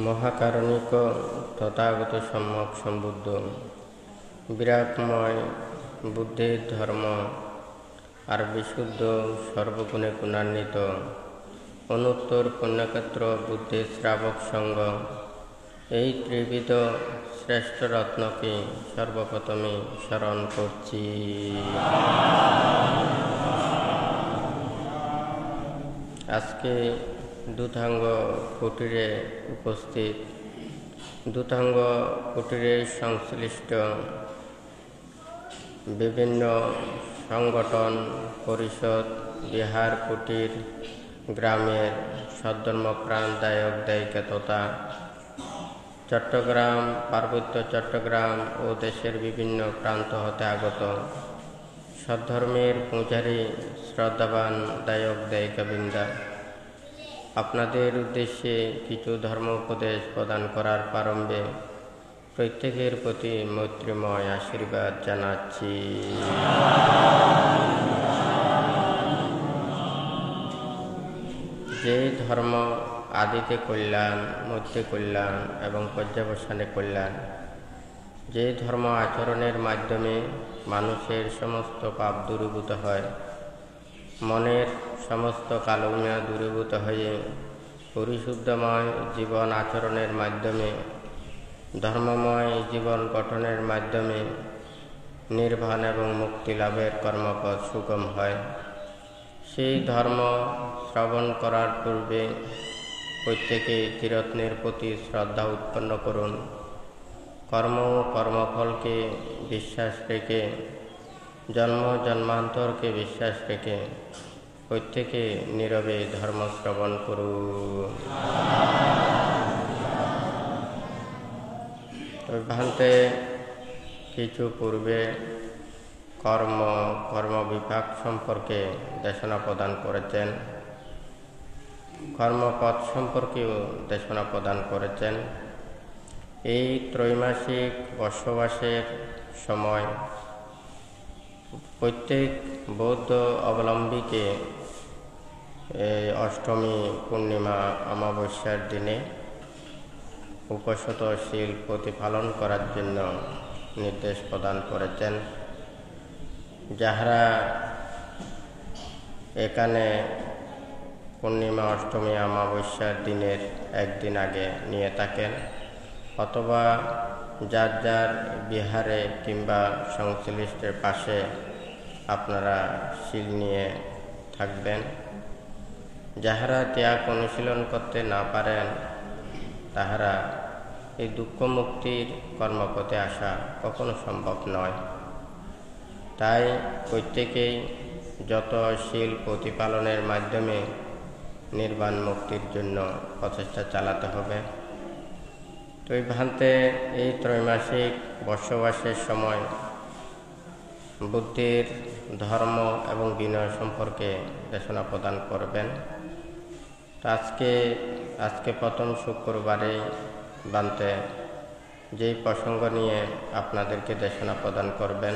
মহাকারণিক তথাগত সম্যক সম্বুদ্ধ বিরাটময় বুদ্ধের ধর্ম আর বিশুদ্ধ সর্বগুণে গুণান্বিত অনুত্তর পুণ্যক্ষেত্র বুদ্ধের শ্রাবক সঙ্গ এই ত্রিবিধ শ্রেষ্ঠ রত্নকে সর্বপ্রথমে স্মরণ করছি। আজকে দূতাঙ্গ কুটিরে উপস্থিত, দূতাঙ্গ কুটিরে সংশ্লিষ্ট বিভিন্ন সংগঠন পরিষদ, বিহার কুটির, গ্রামের সদ্ধর্মপ্রাণ দায়ক দায়িকা তথা চট্টগ্রাম, পার্বত্য চট্টগ্রাম ও দেশের বিভিন্ন প্রান্ত হতে আগত সদ্ধর্মের পূজারী শ্রদ্ধাবান দায়ক দায়িকাবৃন্দা, আপনাদের উদ্দেশ্যে কিছু ধর্ম উপদেশ প্রদান করার প্রারম্ভে প্রত্যেকের প্রতি মৈত্রীময় আশীর্বাদ জানাচ্ছি। যে ধর্ম আদিতে কল্যাণ, মধ্যে কল্যাণ এবং পর্যবসানে কল্যাণ, যে ধর্ম আচরণের মাধ্যমে মানুষের সমস্ত পাপ দূরীভূত হয়, মনের সমস্ত কালুমিয়া দূরীভূত হয়ে পরিশুদ্ধময় জীবন আচরণের মাধ্যমে, ধর্মময় জীবন গঠনের মাধ্যমে নির্বাণ এবং মুক্তি লাভের কর্মপথ সুগম হয়, সেই ধর্ম শ্রবণ করার পূর্বে প্রত্যেকে ত্রিরত্নের প্রতি শ্রদ্ধা উৎপন্ন করুন। কর্ম ও কর্মফলকে বিশ্বাস রেখে, জন্ম জন্মান্তরকে বিশ্বাস রেখে প্রত্যেকে নীরবে ধর্ম শ্রবণ করুন। ভান্তে কিছু পূর্বে কর্মবিভাগ সম্পর্কে দেশনা প্রদান করেছেন, কর্মপথ সম্পর্কেও দেশনা প্রদান করেছেন। এই ত্রৈমাসিক বর্ষবাসের সময় প্রত্যেক বৌদ্ধ অবলম্বীকে অষ্টমী, পূর্ণিমা, অমাবস্যার দিনে উপসতশীল প্রতিপালন করার জন্য নির্দেশ প্রদান করেছেন। যাহারা এখানে পূর্ণিমা, অষ্টমী, অমাবস্যার দিনের একদিন আগে নিয়ে থাকেন অথবা যার যার বিহারে কিংবা সংশ্লিষ্টের পাশে আপনারা শিল নিয়ে থাকবেন। যাহারা ত্যাগ অনুশীলন করতে না পারেন তাহারা এই দুঃখ মুক্তির কর্মপথে আসা কখনো সম্ভব নয়। তাই প্রত্যেকেই যত শীল প্রতিপালনের মাধ্যমে নির্বাণ মুক্তির জন্য প্রচেষ্টা চালাতে হবে। তো এই ভান্তে এই ত্রৈমাসিক বর্ষবাসের সময় বুদ্ধির ধর্ম এবং বিনয় সম্পর্কে দেশনা প্রদান করবেন। তো আজকে প্রথম শুক্রবারে বান্তে যেই প্রসঙ্গ নিয়ে আপনাদেরকে দেশনা প্রদান করবেন,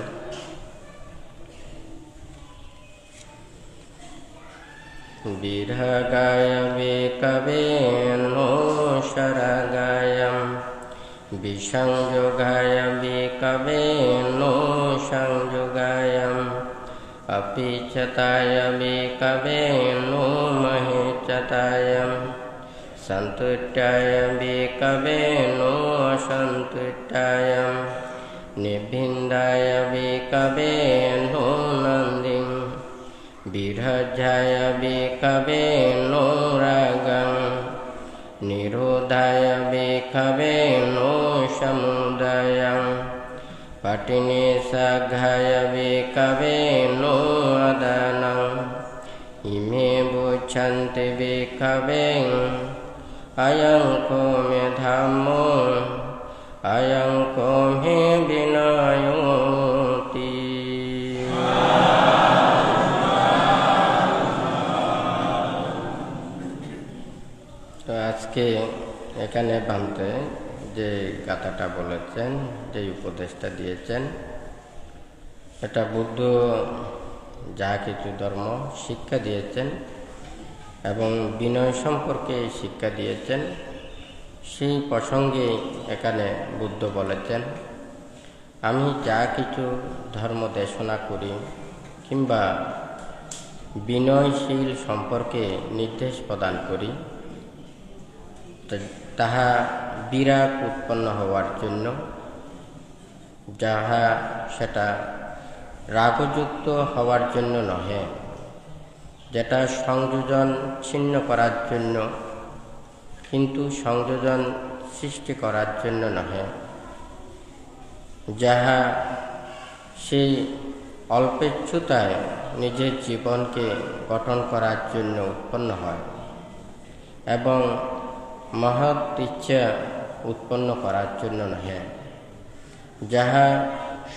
বিরাগায় বিকবেনো শরাগায়ম বিসংযোগায় বিকবেনো সংযোগায়ম অপিচতায় বিকবেনো মহিচতায়ম সন্তুষ্টায় বিকবেনো অসন্তুষ্টায়ম নিভিন্দায় বিকবেনো নন্দিম বিরজায় বিকবেনো রাগং নিরোধায় বিকবেনো সমুদয়ং পটিনিষাঘায় বিকবেনো আদানং ইমে বুচ্ছন্তি বিকবেং অয়ং কো মে ধাম্মো অয়ং কো মে বিনয়োতি। তো আজকে এখানে ভান্তে যে গাথাটা বলেছেন, যে উপদেশটা দিয়েছেন, এটা বুদ্ধ যা কিছু ধর্ম শিক্ষা দিয়েছেন এবং বিনয় সম্পর্কে শিক্ষা দিয়েছেন, সেই প্রসঙ্গে এখানে বুদ্ধ বলেছেন, আমি যা কিছু ধর্ম দেশনা করি কিংবা বিনয়শীল সম্পর্কে নির্দেশ প্রদান করি, তাহা বিরাগ উৎপন্ন হওয়ার জন্য, যাহা সেটা রাগযুক্ত হওয়ার জন্য নহে, যেটা সংযোজন ছিন্ন করার জন্য, কিন্তু সংযোজন সৃষ্টি করার জন্য নহে, যাহা সেই অল্পেচ্ছুতায় নিজের জীবনকে গঠন করার জন্য উৎপন্ন হয় এবং মহৎ ইচ্ছা উৎপন্ন করার জন্য নহে, যাহা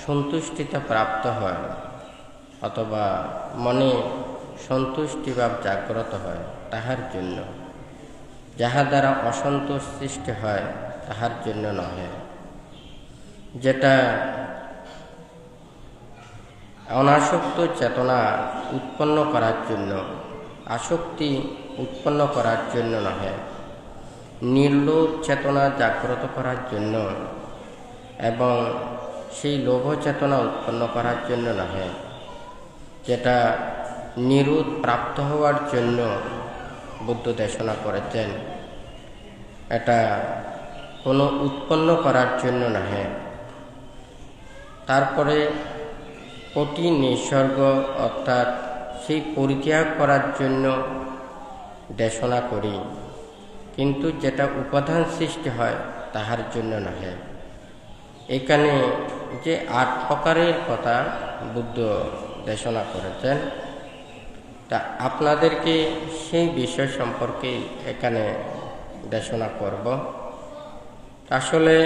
সন্তুষ্টিতে প্রাপ্ত হয় অথবা মনে সন্তুষ্টিভাব জাগ্রত হয় তাহার জন্য, যাহা দ্বারা অসন্তোষ সৃষ্টি হয় তাহার জন্য নহে, যেটা অনাসক্ত চেতনা উৎপন্ন করার জন্য, আসক্তি উৎপন্ন করার জন্য নহে, নির্লোভ চেতনা জাগ্রত করার জন্য এবং সেই লোভ চেতনা উৎপন্ন করার জন্য নহে, যেটা নিরোধ প্রাপ্ত হওয়ার জন্য বুদ্ধ দেশনা করেছেন। এটা কোনো উৎপন্ন করার জন্য নহে। তারপরে কোটি নিসর্গ অর্থাৎ সেই পরিত্যাগ করার জন্য দেশনা করি, কিন্তু যেটা উপাদান সৃষ্টি হয় তাহার জন্য নহে। এখানে যে 8 প্রকারের কথা বুদ্ধ দেশনা করেছেন, তা আপনাদেরকে সেই বিষয় সম্পর্কে এখানে দেশনা করব। আসলে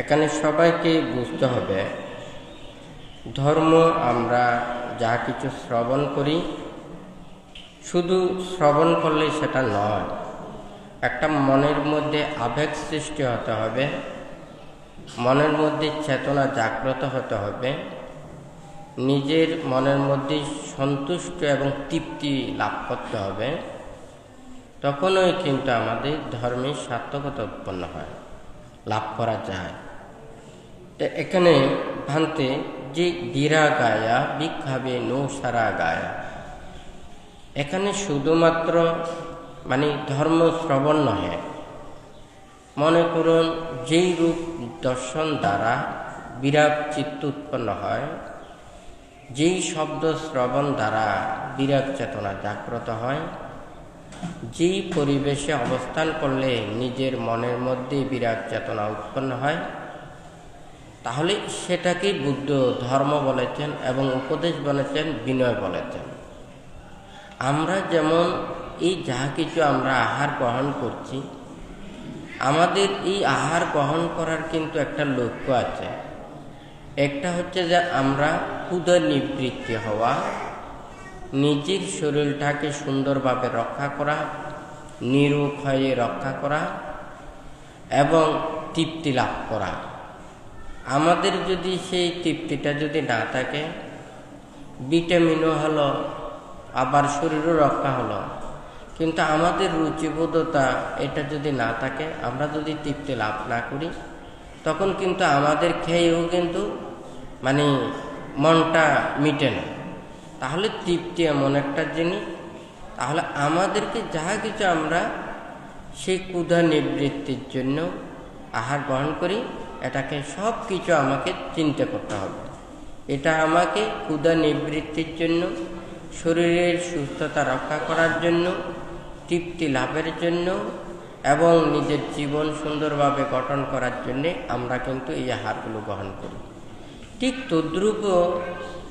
এখানে সবাইকে বুঝতে হবে, ধর্ম আমরা যা কিছু শ্রবণ করি, শুধু শ্রবণ করলে সেটা নয়, একটা মনের মধ্যে আবেগ সৃষ্টি হতে হবে, মনের মধ্যে চেতনা জাগ্রত হতে হবে, নিজের মনের মধ্যে সন্তুষ্ট এবং তৃপ্তি লাভ করতে হবে, তখনই কিন্তু আমাদের ধর্মের সার্থকতা উৎপন্ন হয়, লাভ করা যায়। তো এখানে ভান্তে যে বীরা গায়া বিক্ষাবে নৌসারা গায়া, এখানে শুধুমাত্র ধর্ম শ্রবণ নহে। মনে করুন, যেই রূপ দর্শন দ্বারা বিরাগ চিত্ত উৎপন্ন হয়, যেই শব্দ শ্রবণ দ্বারা বিরাগ চেতনা জাগ্রত হয়, যেই পরিবেশে অবস্থান করলে নিজের মনের মধ্যে বিরাগ চেতনা উৎপন্ন হয়, তাহলে সেটাকে বুদ্ধ ধর্ম বলেছেন এবং উপদেশ বলেছেন, বিনয় বলেছেন। আমরা যেমন এই যা কিছু আমরা আহার গ্রহণ করছি, আমাদের এই আহার গ্রহণ করার কিন্তু একটা লক্ষ্য আছে। একটা হচ্ছে যে আমরা ক্ষুধা নিবৃত্তি হওয়া, নিজের শরীরটাকে সুন্দরভাবে রক্ষা করা, নিরোগ হয়ে রক্ষা করা এবং তৃপ্তি লাভ করা। আমাদের যদি সেই তৃপ্তিটা যদি না থাকে, ভিটামিনও হলো, আবার শরীরও রক্ষা হলো, কিন্তু আমাদের রুচিবোধতা এটা যদি না থাকে, আমরা যদি তৃপ্তি লাভ না করি, তখন কিন্তু আমাদের খেয়েও কিন্তু মনটা মিটে না। তাহলে তৃপ্তি এমন একটা জিনিস, তাহলে আমাদেরকে যা কিছু আমরা সেই ক্ষুধা নিবৃত্তির জন্য আহার গ্রহণ করি, এটাকে সব কিছু আমাকে চিন্তা করতে হবে। এটা আমাকে ক্ষুধা নিবৃত্তির জন্য, শরীরের সুস্থতা রক্ষা করার জন্য, তৃপ্তি লাভের জন্য এবং নিজের জীবন সুন্দরভাবে গঠন করার জন্য আমরা কিন্তু এই আহারগুলো গ্রহণ করি। ঠিক তদ্রূপ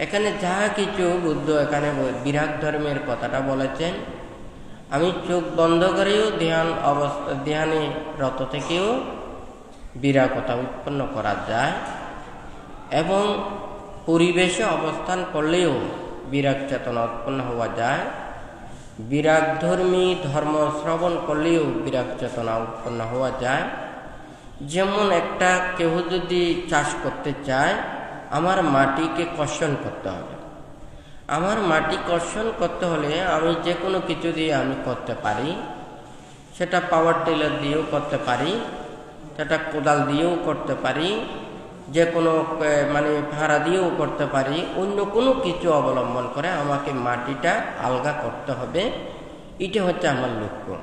এখানে যা কিছু বুদ্ধ এখানে বিরাগ ধর্মের কথাটা বলেছেন, আমি চোখ বন্ধ করেও ধ্যানে রত থেকেও বিরাগতা উৎপন্ন করা যায় এবং পরিবেশে অবস্থান করলেও বিরাগ চেতনা উৎপন্ন হওয়া যায়। বিরাগ ধর্মী ধর্ম শ্রবণ করলেও বিরাগ চেতনা উৎপন্ন হওয়া যায়। যেমন একটা কেউ যদি চাষ করতে চায়, আমার মাটিকে কর্ষণ করতে হবে। আমার মাটি কর্ষণ করতে হলে আমি যে কোনো কিছু দিয়ে আমি করতে পারি, সেটা পাওয়ার টিলার দিয়েও করতে পারি, সেটা কোদাল দিয়েও করতে পারি, যে কোনো মানে ভাড়া দিয়েও করতে পারি। অন্য কোনো কিছু অবলম্বন করে আমাকে মাটিটা আলগা করতে হবে, এটা হচ্ছে আমার লক্ষ্য।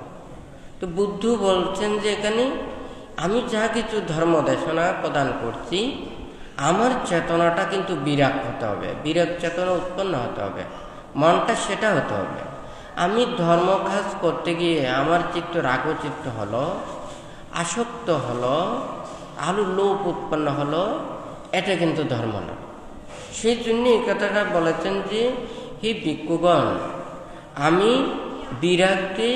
তো বুদ্ধ বলছেন যে এখানে আমি যা কিছু ধর্ম দেশনা প্রদান করছি, আমার চেতনাটা কিন্তু বিরাগ হতে হবে, বিরাগ চেতনা উৎপন্ন হতে হবে, মনটা সেটা হতে হবে। আমি ধর্ম কাজ করতে গিয়ে আমার চিত্ত রাগচিত্ত হলো, আসক্ত হলো, আলু লোভ উৎপন্ন হলো, এটা কিন্তু ধর্ম না। সেই জন্য এই কথাটা বলেছেন যে হে ভিক্ষুগণ, আমি বিরাগকে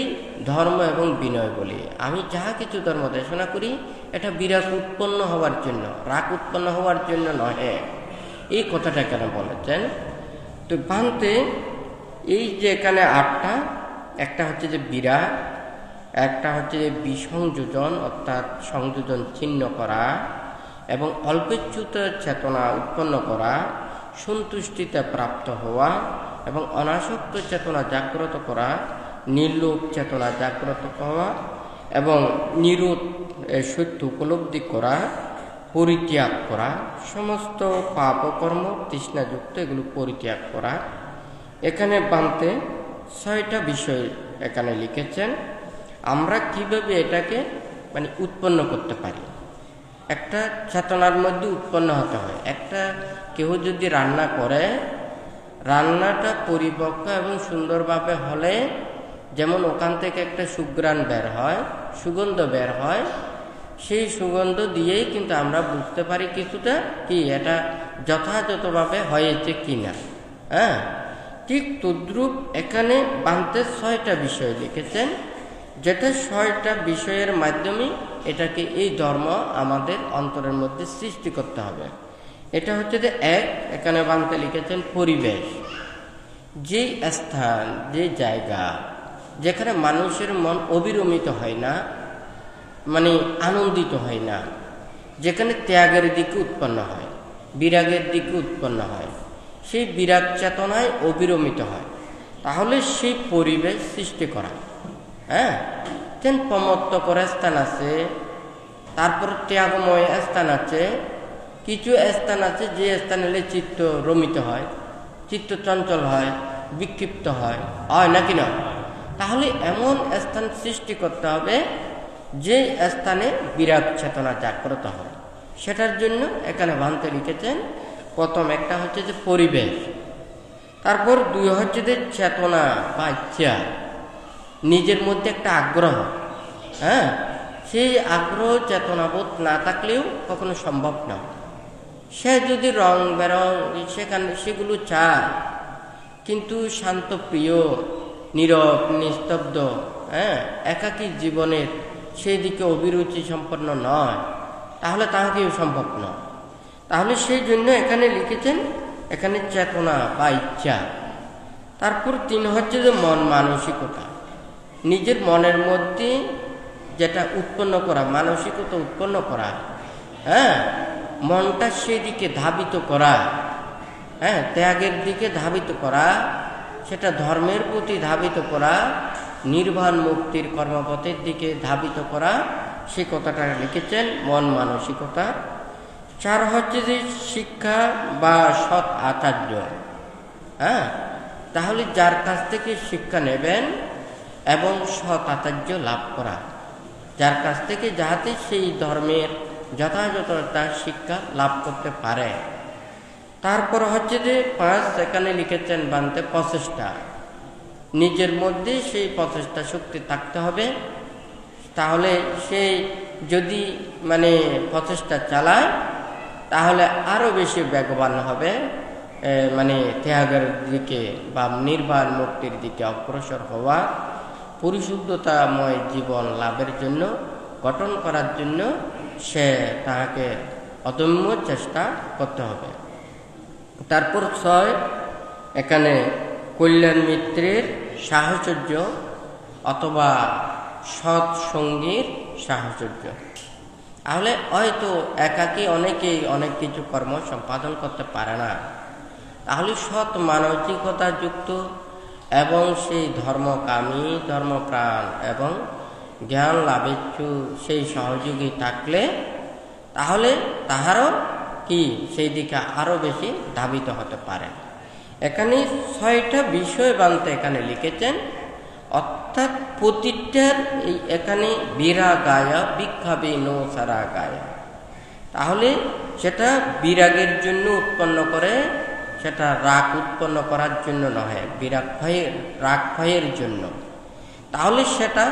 ধর্ম এবং বিনয় বলি। আমি যাহা কিছু ধর্ম দেশনা করি এটা বিরাগ উৎপন্ন হওয়ার জন্য, রাগ উৎপন্ন হওয়ার জন্য নহে। এই কথাটা কেন বলেছেন? তো ভান্তে এই যে এখানে 8টা, একটা হচ্ছে যে বিরাগ, একটা হচ্ছে যে বিসংযোজন অর্থাৎ সংযোজন ছিন্ন করা, এবং অল্পেচ্যুত চেতনা উৎপন্ন করা, সন্তুষ্টিতে প্রাপ্ত হওয়া এবং অনাসক্ত চেতনা জাগ্রত করা, নির্লোভ চেতনা জাগ্রত হওয়া এবং নিরোধ সত্য উপলব্ধি করা, পরিত্যাগ করা, সমস্ত পাপ কর্ম তৃষ্ণাযুক্ত এগুলো পরিত্যাগ করা। এখানে বানতে 6টা বিষয় এখানে লিখেছেন। আমরা কিভাবে এটাকে মানে উৎপন্ন করতে পারি। একটা চেতনার মধ্যে উৎপন্ন হতে হয়। একটা কেউ যদি রান্না করে, রান্নাটা পরিপক্ক এবং সুন্দরভাবে হলে যেমন ওখান থেকে একটা সুঘ্রাণ বের হয়, সুগন্ধ বের হয়, সেই সুগন্ধ দিয়েই কিন্তু আমরা বুঝতে পারি কিছুটা কি এটা যথাযথভাবে হয়েছে কিনা। হ্যাঁ, ঠিক তদ্রূপ এখানে বান্তে 6টা বিষয় লিখেছেন, যেটা 6টা বিষয়ের মাধ্যমে এটাকে এই ধর্ম আমাদের অন্তরের মধ্যে সৃষ্টি করতে হবে। এটা হচ্ছে যে এখানে বান্তে লিখেছেন পরিবেশ, যে স্থান, যে জায়গা যেখানে মানুষের মন অবিরমিত হয় না, মানে আনন্দিত হয় না, যেখানে ত্যাগের দিকে উৎপন্ন হয়, বিরাগের দিকে উৎপন্ন হয়, সেই বিরাগ চেতনায় অবিরমিত হয়, তাহলে সেই পরিবেশ সৃষ্টি করা। হ্যাঁ, তেন প্রমত্ত করে স্থান আছে, তারপর ত্যাগময় স্থান আছে, কিছু স্থান আছে যে স্থান হলে চিত্ত রমিত হয়, চিত্ত চঞ্চল হয়, বিক্ষিপ্ত হয়, হয় নাকি না? তাহলে এমন স্থান সৃষ্টি করতে হবে যে স্থানে বিরাগ চেতনা জাগ্রত হয়। সেটার জন্য এখানে ভান্তে লিখেছেন প্রথম একটা হচ্ছে যে পরিবেশ, তারপর 2 হচ্ছে যে চেতনা বা ইচ্ছা, নিজের মধ্যে একটা আগ্রহ। হ্যাঁ, সেই আগ্রহ চেতনাবোধ না থাকলেও কখনো সম্ভব না। সে যদি রং বেরং সেগুলো চায়, কিন্তু শান্ত প্রিয়, নীরব নিস্তব্ধ, একাকী জীবনের সেই দিকে অভিরুচি সম্পন্ন নয়, তাহলে তাহাকেও সম্ভব নয়। তাহলে সেই জন্য এখানে লিখেছেন এখানে চেতনা বা ইচ্ছা। তারপর 3 হচ্ছে যে মন মানসিকতা, নিজের মনের মধ্যে যেটা উৎপন্ন করা, মানসিকতা উৎপন্ন করা, মনটা সেদিকে ধাবিত করা, ত্যাগের দিকে ধাবিত করা, সেটা ধর্মের প্রতি ধাবিত করা, নির্বাণ মুক্তির কর্মপথের দিকে ধাবিত করা, সে কথাটা লিখেছেন মন মানসিকতা। 4 হচ্ছে যে শিক্ষা বা সৎ আচার্য। তাহলে যার কাছ থেকে শিক্ষা নেবেন এবং সৎ আচার্য লাভ করা, যার কাছ থেকে যাহাতে সেই ধর্মের যথাযথতা শিক্ষা লাভ করতে পারে। তারপর হচ্ছে যে 5 এখানে লিখেছেন বানতে প্রচেষ্টা, নিজের মধ্যে সেই প্রচেষ্টা শক্তি থাকতে হবে। তাহলে সে যদি মানে প্রচেষ্টা চালায় তাহলে আরো বেশি বেগবান হবে, মানে ত্যাগের দিকে বা নির্বাণ মুক্তির দিকে অগ্রসর হওয়া, পরিশুদ্ধতাময় জীবন লাভের জন্য, গঠন করার জন্য সে তাহাকে অদম্য চেষ্টা করতে হবে। তারপর 6 এখানে কল্যাণ মিত্রের সাহচর্য অথবা সৎ সঙ্গীর সাহচর্য। তাহলে হয়তো একাকী অনেকেই অনেক কিছু কর্ম সম্পাদন করতে পারে না, তাহলে সৎ মানসিকতা যুক্ত এবং সেই ধর্মকামী, ধর্মপ্রাণ এবং জ্ঞান লাভেচ্ছু সেই সহযোগী থাকলে তাহলে তাহারও কি সেই দিকে আরো বেশি ধাবিত হতে পারে। এখানে 6টা বিষয় বানতে এখানে লিখেছেন, অর্থাৎ প্রতিটার এই এখানে বিরাগায় বিক্ষাবে নো সারা গায়া, তাহলে সেটা বিরাগের জন্য উৎপন্ন করে, সেটা রাগ উৎপন্ন করার জন্য নয়, রাগ ভয়ের জন্য। তাহলে সেটা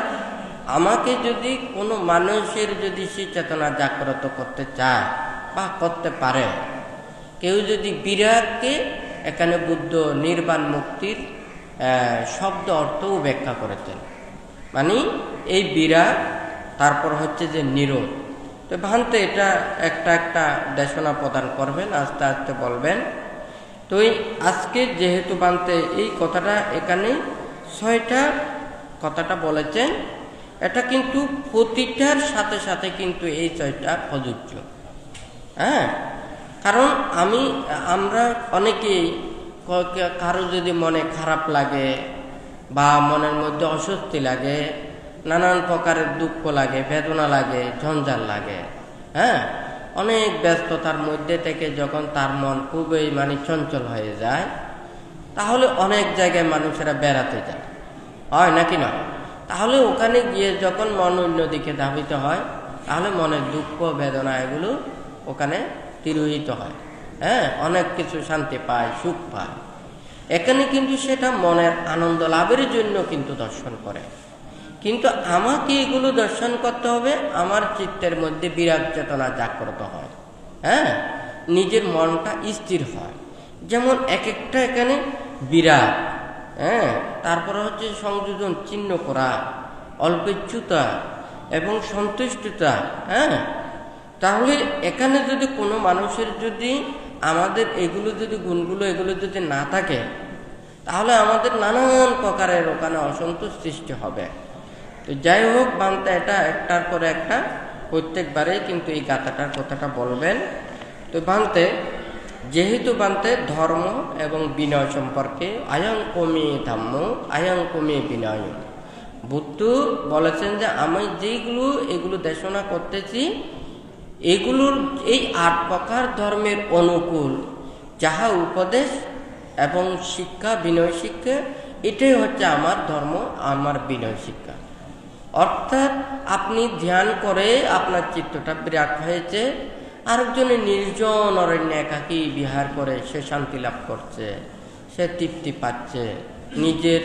আমাকে যদি কোনো মানুষের যদি সে চেতনা জাগ্রত করতে চায় বা করতে পারে, কেউ যদি বিরাগকে এখানে বুদ্ধ নির্বাণ মুক্তির শব্দ অর্থও ব্যাখ্যা করেছেন, মানে এই বিরাগ, তারপর হচ্ছে যে নিরোধ। তো ভান্তে এটা একটা একটা দেশনা প্রদান করবেন, আস্তে আস্তে বলবেন। তো আজকে যেহেতু ভান্তে এই কথাটা এখানে 6টা কথাটা বলেছেন, এটা কিন্তু প্রতিটার সাথে সাথে কিন্তু এই 6টা প্রযোজ্য। হ্যাঁ, কারণ আমরা অনেকেই কারো যদি মনে খারাপ লাগে বা মনের মধ্যে অস্বস্তি লাগে, নানান প্রকারের দুঃখ লাগে, বেদনা লাগে, ঝঞ্ঝাল লাগে, হ্যাঁ, অনেক ব্যস্ততার মধ্যে থেকে যখন তার মন খুবই চঞ্চল হয়ে যায়, তাহলে অনেক জায়গায় মানুষেরা বেড়াতে যায়, হয় নাকি না? তাহলে ওখানে গিয়ে যখন মন অন্যদিকে ধাবিত হয়, তাহলে মনের দুঃখ বেদনা এগুলো ওখানে তিরোহিত হয়, হ্যাঁ, অনেক কিছু শান্তি পায়, সুখ পায়। এখানে কিন্তু সেটা মনের আনন্দ লাভের জন্য কিন্তু দর্শন করে। কিন্তু আমাকে এগুলো দর্শন করতে হবে, আমার চিত্তের মধ্যে বিরাগ চেতনা জাগ্রত হয়, হ্যাঁ, নিজের মনটা স্থির হয়। যেমন এক একটা এখানে বিরাগ, হ্যাঁ, তারপরে হচ্ছে সংযোজন চিহ্ন করা, অল্পেচ্ছুতা এবং সন্তুষ্টতা, হ্যাঁ। তাহলে এখানে যদি কোনো মানুষের যদি আমাদের এগুলো যদি গুণগুলো এগুলো যদি না থাকে, তাহলে আমাদের নানান প্রকারের ওখানে অসন্তোষ সৃষ্টি হবে। তো যাই হোক, বান্তা এটা একটার পরে একটা প্রত্যেকবারে কিন্তু এই গাথাটার কথাটা বলবেন। তো বান্তে যেহেতু বান্তে ধর্ম এবং বিনয় সম্পর্কে আয়ং কমে ধম্ম আয়ং কমে বিনয়, বুদ্ধ বলেছেন যে আমি এগুলো দেশনা করতেছি, এগুলোর এই 8 প্রকার ধর্মের অনুকূল যাহা উপদেশ এবং শিক্ষা, বিনয় শিক্ষা, এটাই হচ্ছে আমার ধর্ম, আমার বিনয় শিক্ষা। অর্থাৎ আপনি ধ্যান করে আপনার চিত্তটা বিরাট হয়েছে, আরেকজনে নির্জন অরণ্যে একাকী বিহার করে সে শান্তি লাভ করছে, সে তৃপ্তি পাচ্ছে, নিজের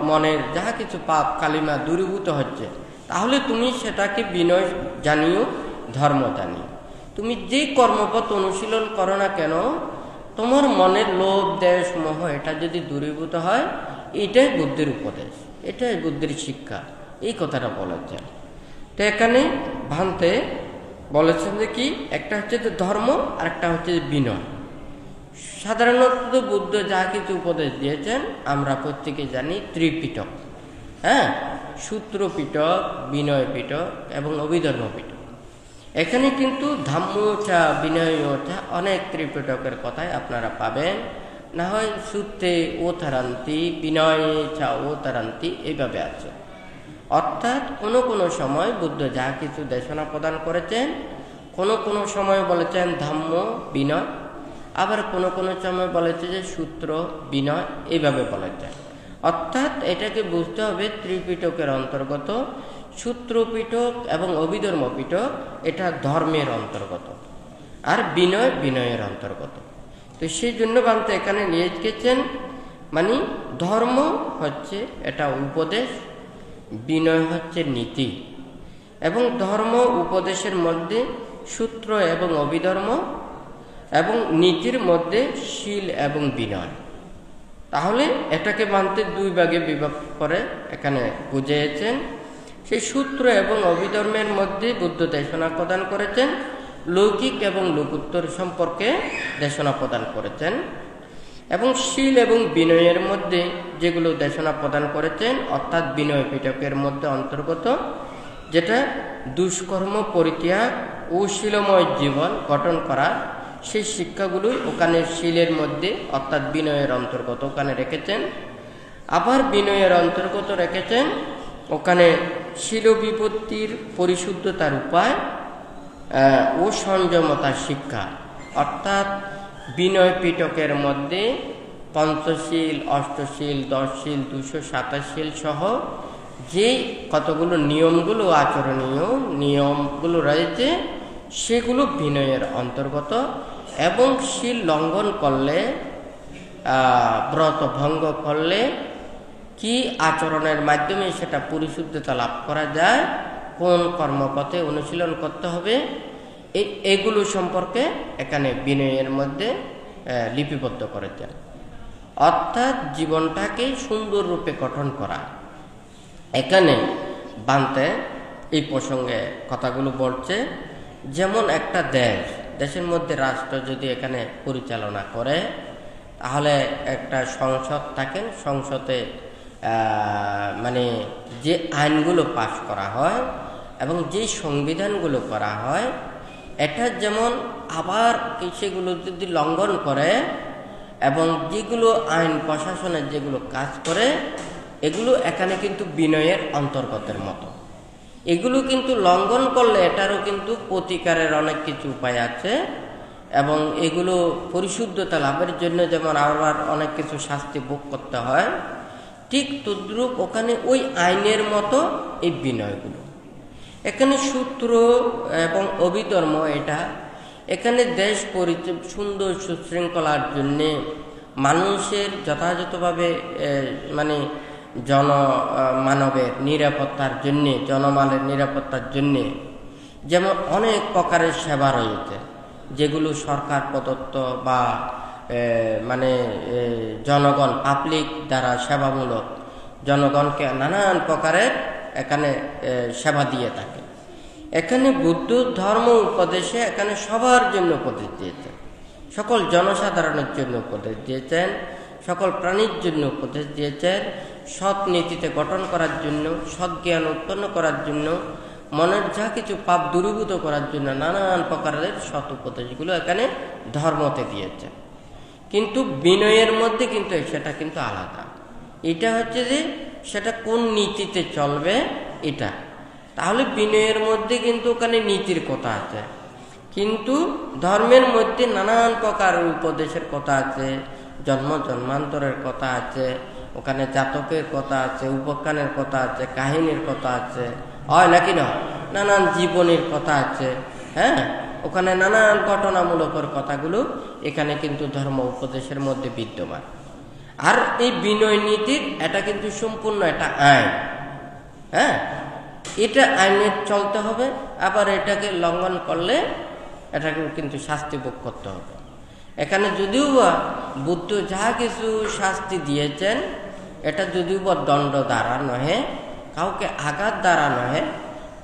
মনের যাহা কিছু পাপ কালিমা দূরীভূত হচ্ছে, তাহলে তুমি সেটাকে বিনয় জানিও, ধর্ম জানিও। তুমি যে কর্মপথ অনুশীলন করো না কেন, তোমার মনের লোভ দেশ মোহ এটা যদি দূরীভূত হয়, এটাই বুদ্ধির উপদেশ, এটাই বুদ্ধির শিক্ষা, এই কথাটা বলেছেন। তো এখানে ভান্তে বলেছেন যে কি, একটা হচ্ছে যে ধর্ম আর একটা হচ্ছে যে বিনয়। সাধারণত বুদ্ধ যা কিছু উপদেশ দিয়েছেন আমরা প্রত্যেকে জানি, ত্রিপিটক, হ্যাঁ, সূত্র পিটক, বিনয় পিটক এবং অভিধর্ম পিটক। এখানে কিন্তু ধাম্মচা বিনয়চা অনেক ত্রিপিটকের কথাই আপনারা পাবেন, না হয় সূত্রে ও তারান্তি, বিনয়ে চা ও তারান্তি, এইভাবে আছে। অর্থাৎ কোনো সময় বুদ্ধ যা কিছু দেশনা প্রদান করেছেন, কোনো সময় বলেছেন ধাম্ম বিনয়, আবার কোনো সময় বলেছে যে সূত্র বিনয়, এইভাবে বলেছেন। অর্থাৎ এটাকে বুঝতে হবে ত্রিপিটকের অন্তর্গত, সূত্র পিটক এবং অভিধর্ম পিটক এটা ধর্মের অন্তর্গত, আর বিনয় বিনয়ের অন্তর্গত। তো সেই জন্য বান্তে এখানে নিয়ে গেছেন, মানে ধর্ম হচ্ছে এটা উপদেশ, বিনয় হচ্ছে নীতি, এবং ধর্ম উপদেশের মধ্যে সূত্র এবং অভিধর্ম, এবং নীতির মধ্যে শীল এবং বিনয়। তাহলে এটাকে মানতে 2 ভাগে বিভক্ত করে এখানে বুঝিয়েছেন। সেই সূত্র এবং অভিধর্মের মধ্যে বুদ্ধ দেশনা প্রদান করেছেন, লৌকিক এবং লোকোত্তর সম্পর্কে দেশনা প্রদান করেছেন, এবং শীল এবং বিনয়ের মধ্যে যেগুলো দেশনা প্রদান করেছেন, অর্থাৎ বিনয় পিটকের মধ্যে অন্তর্গত, যেটা দুষ্কর্ম পরিত্যাগ ও শীলময় জীবন গঠন করা, সেই শিক্ষাগুলোই ওখানে শীলের মধ্যে অর্থাৎ বিনয়ের অন্তর্গত ওখানে রেখেছেন। আবার বিনয়ের অন্তর্গত রেখেছেন ওখানে শীল বিপত্তির পরিশুদ্ধতার উপায় ও সংযমতার শিক্ষা, অর্থাৎ বিনয় পিটকের মধ্যে পঞ্চশীল, অষ্টশীল, 10 শীল, 227 শীল সহ যে কতগুলো নিয়মগুলো, আচরণীয় নিয়মগুলো রয়েছে সেগুলো বিনয়ের অন্তর্গত। এবং শীল লঙ্ঘন করলে, ব্রত ভঙ্গ করলে কি আচরণের মাধ্যমে সেটা পরিশুদ্ধতা লাভ করা যায়, কোন কর্মপথে অনুশীলন করতে হবে, এগুলো সম্পর্কে এখানে বিনয়ের মধ্যে লিপিবদ্ধ করেছেন। অর্থাৎ জীবনটাকে সুন্দর রূপে গঠন করা। এখানে বান্তে এই প্রসঙ্গে কথাগুলো বলছে, যেমন একটা দেশের মধ্যে রাষ্ট্র যদি এখানে পরিচালনা করে, তাহলে একটা সংসদ থাকেন, সংসদে মানে যে আইনগুলো পাশ করা হয় এবং যে সংবিধানগুলো করা হয়, এটা যেমন আবার সেগুলো যদি লঙ্ঘন করে এবং যেগুলো আইন প্রশাসনের যেগুলো কাজ করে, এগুলো এখানে কিন্তু বিনয়ের অন্তর্গতের মতো। এগুলো কিন্তু লঙ্ঘন করলে এটারও কিন্তু প্রতিকারের অনেক কিছু উপায় আছে, এবং এগুলো পরিশুদ্ধতা লাভের জন্য যেমন আবার অনেক কিছু শাস্তি ভোগ করতে হয়, ঠিক তদ্রূপ ওখানে ওই আইনের মতো এই বিনয়গুলো। এখানে সূত্র এবং অভিধর্ম, এটা এখানে দেশ সুন্দর সুশৃঙ্খলার জন্যে, মানুষের যথাযথভাবে মানে মানবের নিরাপত্তার জন্যে, জনমালের নিরাপত্তার জন্যে যেমন অনেক প্রকারের সেবা রয়েছে, যেগুলো সরকার প্রদত্ত বা মানে জনগণ পাবলিক দ্বারা সেবামূলক, জনগণকে নানান প্রকারের এখানে সেবা দিয়ে থাকে। এখানে বুদ্ধ ধর্ম উপদেশে এখানে সবার জন্য উপদেশ দিয়েছেন, সকল জনসাধারণের জন্য উপদেশ দিয়েছেন, সকল প্রাণীর জন্য উপদেশ দিয়েছেন, সৎ নীতিতে গঠন করার জন্য, সৎ জ্ঞান উৎপন্ন করার জন্য, মনের যা কিছু পাপ দূরীভূত করার জন্য নানান প্রকারের সৎ উপদেশগুলো এখানে ধর্মতে দিয়েছেন। কিন্তু বিনয়ের মধ্যে কিন্তু সেটা কিন্তু আলাদা। এটা হচ্ছে যে সেটা কোন নীতিতে চলবে এটা। তাহলে বিনয়ের মধ্যে কিন্তু ওখানে নীতির কথা আছে, কিন্তু ধর্মের মধ্যে নানান প্রকার উপদেশের কথা আছে, জন্মান্তরের কথা আছে, ওখানে জাতকের কথা আছে, উপাখ্যানের কথা আছে, কাহিনীর কথা আছে, হয় নাকি না, নানান জীবনের কথা আছে। হ্যাঁ, ওখানে নানান ঘটনামূলকের কথাগুলো এখানে কিন্তু ধর্ম উপদেশের মধ্যে বিদ্যমান। আর এই বিনয় নীতির এটা কিন্তু সম্পূর্ণ একটা আইন। হ্যাঁ, এটা আইনে চলতে হবে, আবার এটাকে লঙ্ঘন করলে এটাকে কিন্তু শাস্তি ভোগ করতে হবে। এখানে যদিও বা বুদ্ধ যা কিছু শাস্তি দিয়েছেন, এটা যদিও বা দণ্ড দ্বারা নহে, কাউকে আঘাত দ্বারা নহে,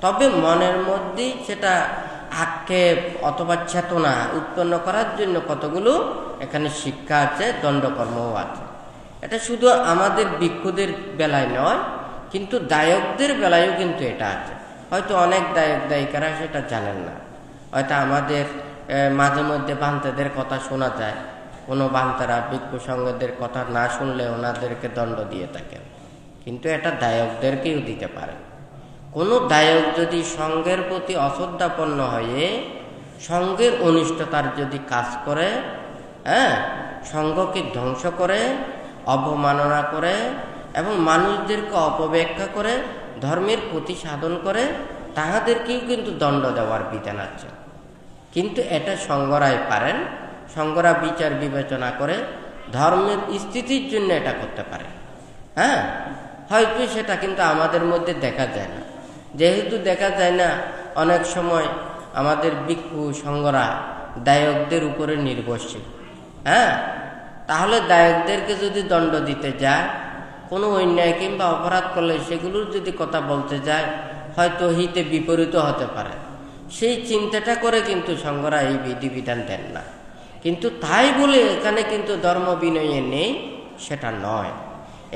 তবে মনের মধ্যেই সেটা আক্ষেপ অথবা চেতনা উৎপন্ন করার জন্য কতগুলো এখানে শিক্ষা আছে, দণ্ডকর্মও আছে। এটা শুধু আমাদের ভিক্ষুদের বেলায় নয়, কিন্তু দায়কদের বেলায়ও কিন্তু এটা আছে। হয়তো অনেক দায়ক দায়িকারা সেটা জানেন না, হয়তো আমাদের মাঝে মধ্যে বান্তেদের কথা শোনা যায়, কোনো বান্তারা ভিক্ষু সঙ্গদের কথা না শুনলে ওনাদেরকে দণ্ড দিয়ে থাকেন, কিন্তু এটা দায়কদেরকেও দিতে পারে। কোনো দায়ক যদি সঙ্গের প্রতি অশ্রদ্ধাপন্ন হয়ে সঙ্গের অনিষ্টতার যদি কাজ করে, হ্যাঁ, সঙ্গকে ধ্বংস করে, অবমাননা করে এবং মানুষদেরকে অপব্যাখ্যা করে ধর্মের প্রতি সাধন করে, তাহাদেরকেও কিন্তু দণ্ড দেওয়ার বিধান আছে। কিন্তু এটা সঙ্গরাই পারেন, সঙ্গরা বিচার বিবেচনা করে ধর্মের স্থিতির জন্য এটা করতে পারে। হ্যাঁ, হয়তো সেটা কিন্তু আমাদের মধ্যে দেখা যায় না। যেহেতু দেখা যায় না, অনেক সময় আমাদের ভিক্ষু সঙ্গরা দায়কদের উপরে নির্ভরশীল। হ্যাঁ, তাহলে দায়কদেরকে যদি দণ্ড দিতে যায়, কোনো অন্যায় কিংবা অপরাধ করলে সেগুলোর যদি কথা বলতে যায়, হয়তো হিতে বিপরীত হতে পারে। সেই চিন্তাটা করে কিন্তু সঙ্গরা এই বিধিবিধান দেন না। কিন্তু তাই বলে এখানে কিন্তু ধর্ম বিনয়ে নেই সেটা নয়।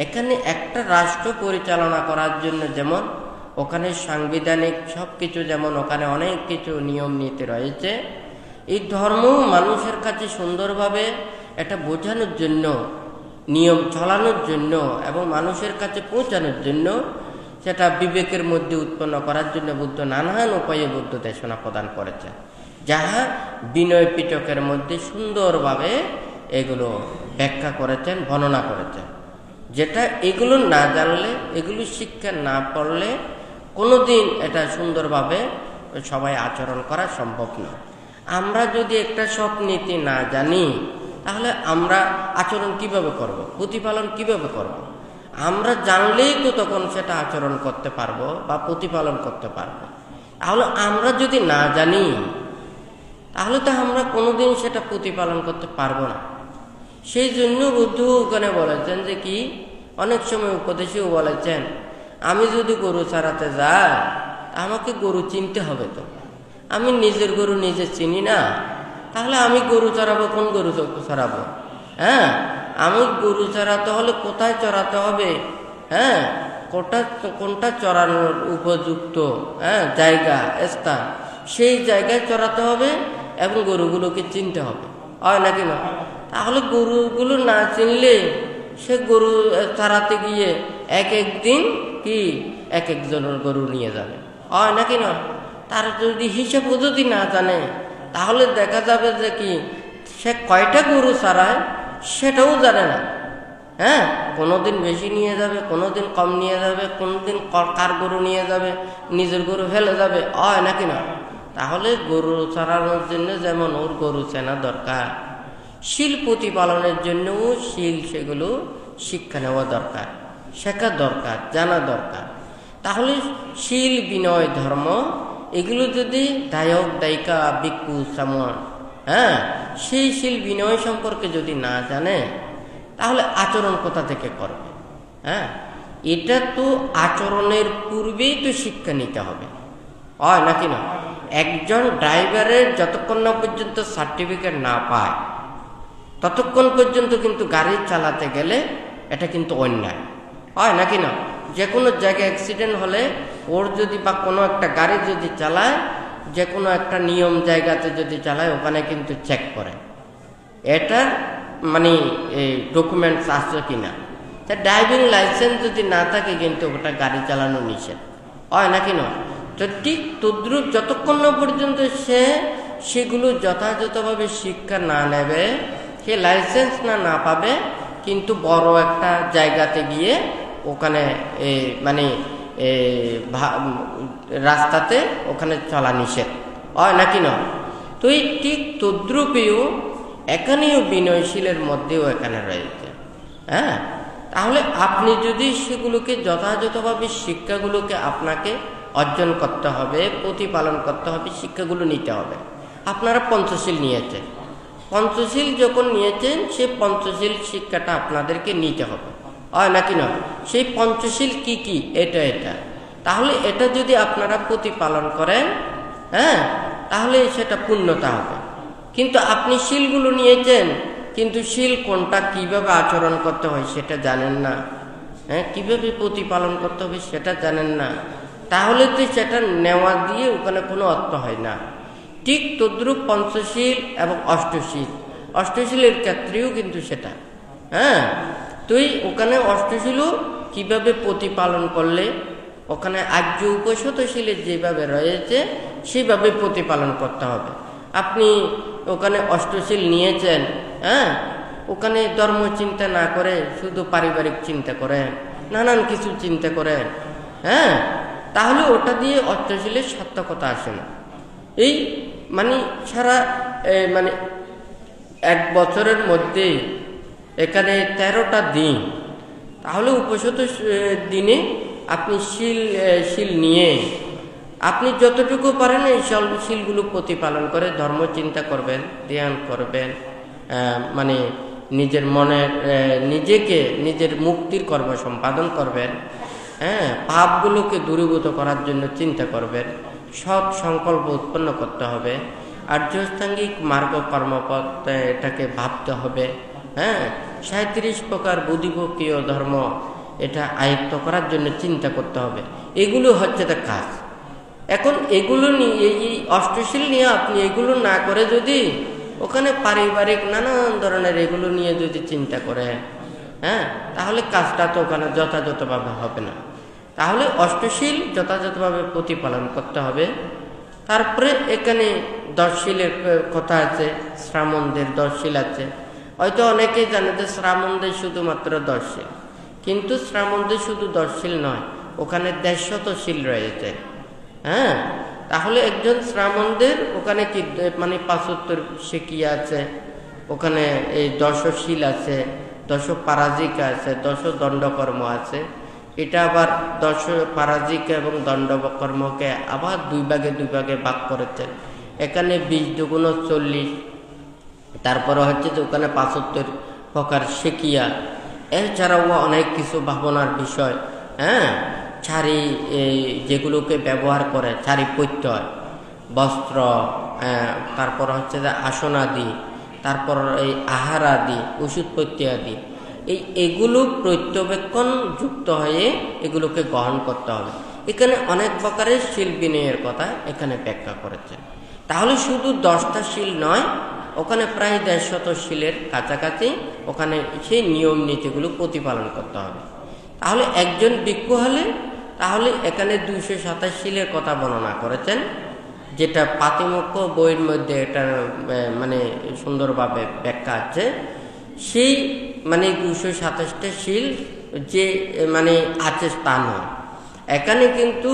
এখানে একটা রাষ্ট্র পরিচালনা করার জন্য যেমন ওখানে সাংবিধানিক সব কিছু, যেমন ওখানে অনেক কিছু নিয়ম নীতি রয়েছে, এই ধর্ম মানুষের কাছে সুন্দরভাবে এটা বোঝানোর জন্য, নিয়ম চলানোর জন্য এবং মানুষের কাছে পৌঁছানোর জন্য সেটা বিবেকের মধ্যে উৎপন্ন করার জন্য বুদ্ধ নানান উপায়ে বুদ্ধ দেশনা প্রদান করেছেন, যাহা বিনয় পিটকের মধ্যে সুন্দরভাবে এগুলো ব্যাখ্যা করেছেন, বর্ণনা করেছেন। যেটা এগুলো না জানলে, এগুলো শিক্ষা না পড়লে কোনোদিন এটা সুন্দরভাবে সবাই আচরণ করা সম্ভব নয়। আমরা যদি একটা সৎ নীতি না জানি, তাহলে আমরা আচরণ কিভাবে করব, প্রতিপালন কিভাবে করব? আমরা জানলেই তো তখন সেটা আচরণ করতে পারবো বা প্রতিপালন করতে পারবো। তাহলে আমরা যদি না জানি, তাহলে তো আমরা কোনোদিন সেটা প্রতিপালন করতে পারবো না। সেই জন্য বুদ্ধ ওখানে বলেছেন যে কি, অনেক সময় উপদেশেও বলেছেন, আমি যদি গরু চড়াতে যাই, আমাকে গরু চিনতে হবে। তো আমি নিজের গরু নিজে চিনি না, তাহলে আমি গরু চড়াবো, কোন গরু চড়াবো? হ্যাঁ, আমি গরু চড়াতে হলে কোথায় চড়াতে হবে, হ্যাঁ, কোনটা চড়ানোর উপযুক্ত জায়গা, স্থান, সেই জায়গায় চড়াতে হবে এবং গরুগুলোকে চিনতে হবে, হয় নাকি না? তাহলে গরুগুলো না চিনলে সে গরু চড়াতে গিয়ে এক একদিন কি এক একজনের গরু নিয়ে যাবে, হয় নাকি না? তার যদি হিসাবও যদি না জানে, তাহলে দেখা যাবে যে কি সে কয়টা গরু চড়ায় সেটাও জানে না। হ্যাঁ, কোনোদিন বেশি নিয়ে যাবে, কোনোদিন কম নিয়ে যাবে, কোনোদিন কার গরু নিয়ে যাবে, নিজের গরু ফেলে যাবে, হয় নাকি না? তাহলে গরু চড়ানোর জন্য যেমন ওর গরু চেনা দরকার, শীল প্রতিপালনের জন্যও সেগুলো শিক্ষা নেওয়া দরকার, শেখা দরকার, জানা দরকার। তাহলে শীল, বিনয়, ধর্ম এগুলো যদি দায়ক, দায়িকা, ভিক্ষু, সামন সেই শীল বিনয় সম্পর্কে যদি না জানে, তাহলে আচরণ কোথা থেকে করবে? এটা তো আচরণের পূর্বেই তো শিক্ষা নিতে হবে, হয় নাকি না? একজন ড্রাইভারের যতক্ষণ না পর্যন্ত সার্টিফিকেট না পায়, ততক্ষণ পর্যন্ত কিন্তু গাড়ি চালাতে গেলে এটা কিন্তু অন্যায়, হয় নাকি না? যে কোনো জায়গায় অ্যাক্সিডেন্ট হলে ওর যদি বা কোনো একটা গাড়ি যদি চালায়, যে কোনো একটা নিয়ম জায়গাতে যদি চালায়, ওখানে কিন্তু চেক করে এটার মানে ডকুমেন্টস আছে কিনা। তা ড্রাইভিং লাইসেন্স যদি না থাকে, কিন্তু ওটা গাড়ি চালানো নিষেধ, হয় নাকি না? তো ঠিক তদ্রুপ যতক্ষণ না পর্যন্ত সেগুলো যথাযথভাবে শিক্ষা না নেবে, সে লাইসেন্স না পাবে, কিন্তু বড় একটা জায়গাতে গিয়ে ওখানে মানে রাস্তাতে ওখানে চলা নিষেধ, হয় নাকি না? তো এই ঠিক তদ্রুপেও এখানেও বিনয়শীলের মধ্যেও এখানে রয়েছে। তাহলে আপনি যদি সেগুলোকে যথাযথভাবে শিক্ষাগুলোকে আপনাকে অর্জন করতে হবে, প্রতিপালন করতে হবে, শিক্ষাগুলো নিতে হবে। আপনারা পঞ্চশীল নিয়েছেন, পঞ্চশীল যখন নিয়েছেন, সেই পঞ্চশীল শিক্ষাটা আপনাদেরকে নিতে হবে, হয় নাকি না? সেই পঞ্চশীল কি কি, এটা তাহলে এটা যদি আপনারা প্রতিপালন করেন, তাহলে সেটা পূর্ণতা হবে। কিন্তু আপনি শীলগুলো নিয়েছেন, কিন্তু শীল কোনটা, কিভাবে আচরণ করতে হয় সেটা জানেন না, কিভাবে প্রতিপালন করতে হবে সেটা জানেন না, তাহলে তো সেটা নেওয়া দিয়ে ওখানে কোনো অর্থ হয় না। ঠিক তদ্রুপ পঞ্চশীল এবং অষ্টশীলের ক্ষেত্রেও কিন্তু সেটা, তুই ওখানে অষ্টশীলও কিভাবে প্রতিপালন করলে, ওখানে আর্য উপশতশীলের যেভাবে রয়েছে সেইভাবে প্রতিপালন করতে হবে। আপনি ওখানে অষ্টশীল নিয়েছেন, ওখানে ধর্ম চিন্তা না করে শুধু পারিবারিক চিন্তা করেন, নানান কিছু চিন্তা করেন, তাহলে ওটা দিয়ে অষ্টশীলের সার্থকতা আসে না। এই মানে সারা মানে এক বছরের মধ্যে এখানে 13টা দিন, তাহলে উপশত দিনে আপনি শীল নিয়ে আপনি যতটুকু পারেন এই শীলগুলো প্রতিপালন করে ধর্ম চিন্তা করবেন, ধ্যান করবেন, মানে নিজের মনের নিজের মুক্তির কর্ম সম্পাদন করবেন, পাপগুলোকে দূরীভূত করার জন্য চিন্তা করবেন, সৎ সংকল্প উৎপন্ন করতে হবে, আর্যস্থাঙ্গিক মার্গ কর্মপথ এটাকে ভাবতে হবে, 37 প্রকার বুদ্ধিভক্তীয় ধর্ম এটা আয়ত্ত করার জন্য চিন্তা করতে হবে। এগুলো হচ্ছে তার কাজ। এখন এগুলো নিয়ে, এই অষ্টশীল নিয়ে আপনি এগুলো না করে যদি ওখানে পারিবারিক নানান ধরনের এগুলো নিয়ে যদি চিন্তা করেন, তাহলে কাজটা তো ওখানে যথাযথভাবে হবে না। তাহলে অষ্টশীল যথাযথভাবে প্রতিপালন করতে হবে। তারপরে এখানে 10 শীলের কথা আছে, শ্রামণদের 10 শীল আছে। হয়তো অনেকেই জানে যে শ্রামণদের শুধুমাত্র 10 শীল, কিন্তু শ্রামণদের শুধু 10 শীল নয়, ওখানে 150 শীল রয়েছে। হ্যাঁ, তাহলে একজন শ্রামণদের ওখানে কি মানে 75 শিকিয়া আছে, ওখানে এই 10 শীল আছে, 10 পারাজিকা আছে, 10 দণ্ডকর্ম আছে। এটা আবার 10 পারাজিকা এবং দণ্ডকর্মকে আবার দুই ভাগে ভাগ করেছেন। এখানে 20 দুগুণ 40, তারপরে হচ্ছে যে ওখানে 75 প্রকার শিকিয়া। এছাড়াও অনেক কিছু ভাবনার বিষয়। হ্যাঁ, ছাড়ি যেগুলোকে ব্যবহার করে, ছাড়ি প্রত্যয়, বস্ত্র, তারপর হচ্ছে যে আসনাদি, তারপর এই আহার আদি, ওষুধ প্রত্যয় আদি, এগুলো প্রত্যবেক্ষণ যুক্ত হয়ে এগুলোকে গ্রহণ করতে হবে। এখানে অনেক প্রকারের শীল বিনয়ের কথা এখানে ব্যাখ্যা করেছে। তাহলে শুধু 10টা শীল নয়, ওখানে প্রায় 150 শীলের কাছাকাছি ওখানে সেই নিয়ম নীতিগুলো প্রতিপালন করতে হবে। তাহলে একজন ভিক্ষু হলে তাহলে এখানে 227 শীলের কথা বর্ণনা করেছেন, যেটা পাতিমুখ্য বইয়ের মধ্যে এটা মানে সুন্দরভাবে ব্যাখ্যা আছে। সেই মানে 227টা শীল যে মানে আছে তা নয়। এখানে কিন্তু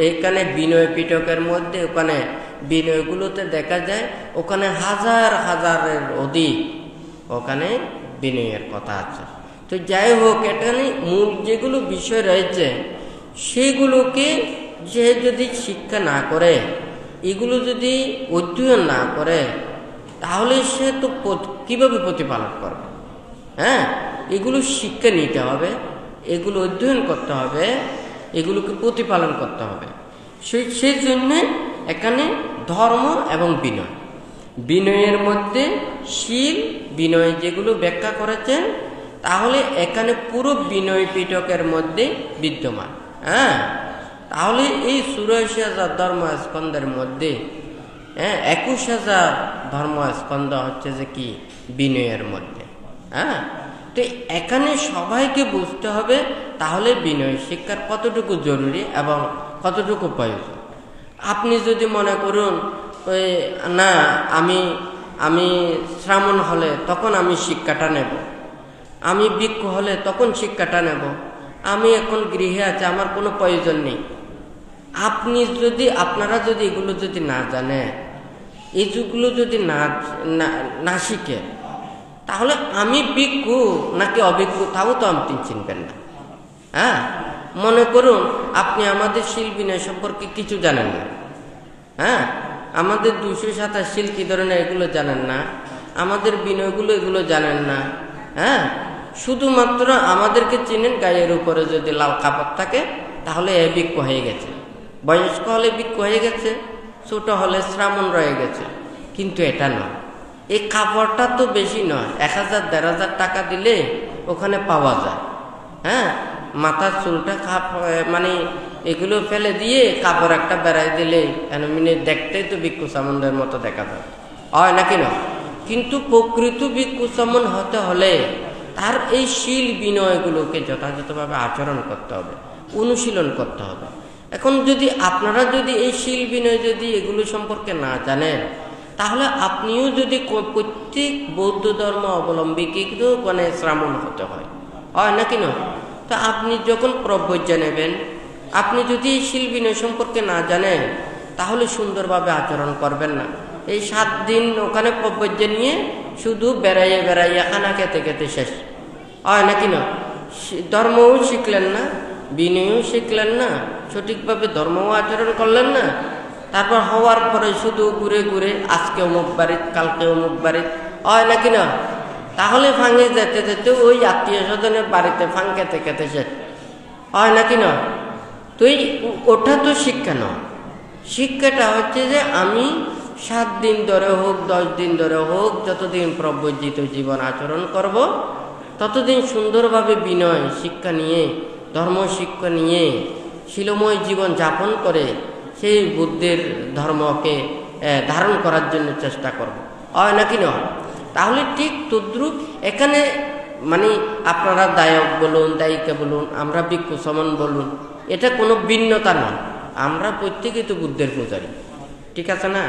এখানে বিনয় পিটকের মধ্যে ওখানে বিনয়গুলোতে দেখা যায় ওখানে হাজারের অধিক ওখানে বিনয়ের কথা আছে। তো যাই হোক, এখানে মূল যেগুলো বিষয় রয়েছে সেগুলোকে যে যদি শিক্ষা না করে, এগুলো যদি অধ্যয়ন না করে, তাহলে সে তো কিভাবে প্রতিপালন করবে? হ্যাঁ, এগুলো শিক্ষা নিতে হবে, এগুলো অধ্যয়ন করতে হবে, এগুলোকে প্রতিপালন করতে হবে। সেই জন্য এখানে ধর্ম এবং বিনয়, বিনয়ের মধ্যে শীল বিনয় যেগুলো ব্যাখ্যা করেছেন, তাহলে এখানে পুরো বিনয় পিটকের মধ্যে বিদ্যমান। হ্যাঁ, তাহলে এই 84,000 ধর্মস্কন্ধের মধ্যে 21,000 ধর্মস্কন্ধ হচ্ছে যে কি বিনয়ের মধ্যে। হ্যাঁ, তো এখানে সবাইকে বুঝতে হবে তাহলে বিনয় শিক্ষার কতটুকু জরুরি এবং কতটুকু প্রয়োজন। আপনি যদি মনে করুন না আমি শ্রামণ হলে তখন আমি শিক্ষাটা নেব, আমি ভিক্ষু হলে তখন শিক্ষাটা নেব, আমি এখন গৃহে আছে আমার কোনো প্রয়োজন নেই, আপনারা যদি এগুলো যদি না জানে, এইগুলো যদি না শিখে, তাহলে আমি ভিক্ষু নাকি অভিজ্ঞ তাও তো আপনি চিনবেন না। হ্যাঁ, মনে করুন আপনি আমাদের শীল বিনয় সম্পর্কে কিছু জানেন না। হ্যাঁ, আমাদের 227 শীল কি ধরনের এগুলো জানেন না, আমাদের বিনয়গুলো এগুলো জানেন না। হ্যাঁ, শুধুমাত্র আমাদেরকে চিনেন গায়ের উপরে যদি লাল কাপড় থাকে তাহলে এ ভিক্ষু হয়ে গেছে, বয়স্ক হলে ভিক্ষু হয়ে গেছে, ছোট হলে শ্রামণ রয়ে গেছে। কিন্তু এটা নয়, এই কাপড়টা তো বেশি নয়, 1,000-1,500 টাকা দিলে ওখানে পাওয়া যায়। হ্যাঁ, মাথার চুলটা মানে এগুলো ফেলে দিয়ে কাপড় একটা বেড়াই দিলে দেখতেই তো ভিক্ষু সামনদের মতো দেখা যায়, হয় নাকি না? কিন্তু প্রকৃত ভিক্ষু সামন হতে হলে তার এই শীল বিনয়গুলোকে যথাযথভাবে আচরণ করতে হবে, অনুশীলন করতে হবে। এখন যদি আপনারা যদি এই শীল বিনয় যদি এগুলো সম্পর্কে না জানেন, তাহলে আপনিও যদি প্রত্যেক বৌদ্ধ ধর্ম অবলম্বীকে কিন্তু মানে শ্রামণ হতে হয় নাকি না? তো আপনি যখন প্রব্রজ্ঞা নেবেন, আপনি যদি এই শীল বিনয় সম্পর্কে না জানেন, তাহলে সুন্দরভাবে আচরণ করবেন না। এই 7 দিন ওখানে প্রব্রজ্ঞা নিয়ে শুধু বেড়াইয়া খানা খেতে শেষ হয় নাকি না? ধর্মও শিখলেন না, বিনয়ও শিখলেন না, সঠিকভাবে ধর্মও আচরণ করলেন না। তারপর হওয়ার পরে শুধু ঘুরে আজকে অমুক বাড়িত কালকে অমুক বাড়িত, হয় নাকি না? তাহলে ভাঙে যেতে ওই আত্মীয় স্বজনের বাড়িতে ফাং খেতে শেষ, হয় নাকি না? তো ওটা তো শিক্ষা নয়। শিক্ষাটা হচ্ছে যে আমি 7 দিন ধরে হোক 10 দিন ধরে হোক, যতদিন প্রব্রজিত জীবন আচরণ করব, ততদিন সুন্দরভাবে বিনয় শিক্ষা নিয়ে, ধর্ম শিক্ষা নিয়ে শিলময় জীবন যাপন করে সেই বুদ্ধের ধর্মকে ধারণ করার জন্য চেষ্টা করব, হয় নাকি নয়? তাহলে ঠিক তদ্রুপ এখানে মানে আপনারা দায়ক বলুন, দায়িকা বলুন, আমরা ভিক্ষু সমান বলুন, এটা কোনো ভিন্নতা নয়। আমরা প্রত্যেকেই তো বুদ্ধের পূজারী, ঠিক আছে না?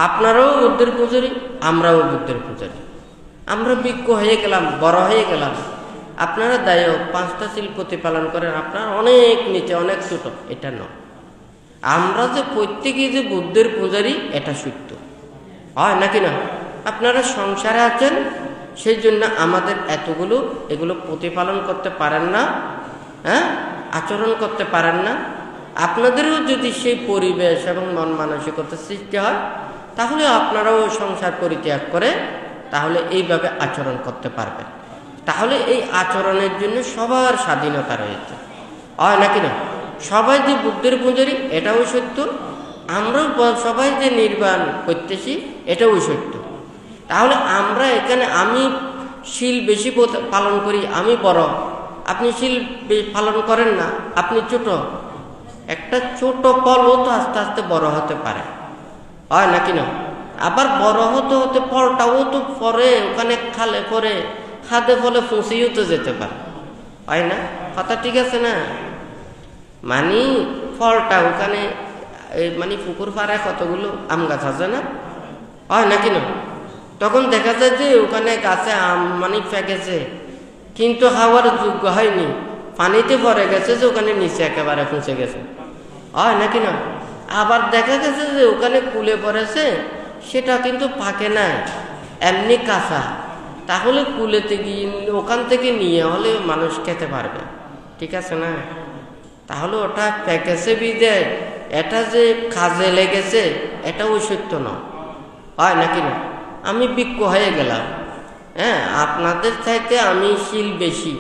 আপনারাও বুদ্ধের পূজারী, আমরাও বুদ্ধের পূজারী। আমরা বিজ্ঞ হয়ে গেলাম, বড় হয়ে গেলাম, আপনারা দায় 5টা শিল প্রতিপালন করেন, আপনারা অনেক নিচে, অনেক ছোট, এটা নয়। আমরা যে প্রত্যেকেই যে বুদ্ধের পূজারী এটা সত্য, হয় নাকি না? আপনারা সংসারে আছেন, সেই জন্য আমাদের এগুলো প্রতিপালন করতে পারেন না, হ্যাঁ, আচরণ করতে পারেন না। আপনাদেরও যদি সেই পরিবেশ এবং মন মানসিকতার সৃষ্টি হয়, তাহলে আপনারাও সংসার পরিত্যাগ করে তাহলে এইভাবে আচরণ করতে পারবেন। তাহলে এই আচরণের জন্য সবার স্বাধীনতা রয়েছে, হয় নাকি না? সবাই যে বুদ্ধের পূজারী এটাও সত্য, আমরাও সবাই যে নির্বাণ করতেছি এটাও সত্য। তাহলে আমরা এখানে আমি শিল বেশি পালন করি, আমি বড়, আপনি শিল পালন করেন না, আপনি ছোট। একটা ছোট ফলও তো আস্তে আস্তে বড় হতে পারে, হয় নাকি না? আবার বড় হতে হতে ফলটাও তো পরে ওখানে খালে পরে খাদে ফলে ফুঁসিও তো যেতে পারে, হয় না? কথা ঠিক আছে না? মানে ফলটা ওখানে মানে পুকুর পাড়ায় কতগুলো আম গাছ আছে না, হয় নাকি না? তখন দেখা যায় যে ওখানে গাছে আম মানে ফেকেছে, কিন্তু খাওয়ার যোগ্য হয়নি, পানিতে পড়ে গেছে যে ওখানে নিচে একেবারে ফুঁসে গেছে, হয় নাকি না? আবার দেখা গেছে যে ওখানে কুলে পড়েছে, সেটা কিন্তু পাকে নাই, এমনি কাঁচা। তাহলে কুলেতে গিয়ে ওখান থেকে নিয়ে হলে মানুষ খেতে পারবে, ঠিক আছে না? তাহলে ওটা প্যাকেছে বিদে এটা যে কাজে লেগেছে এটাও সত্য নয়, হয় নাকি না? আমি বিজ্ঞ হয়ে গেলাম, হ্যাঁ, আপনাদের চাইতে আমি শিল বেশি,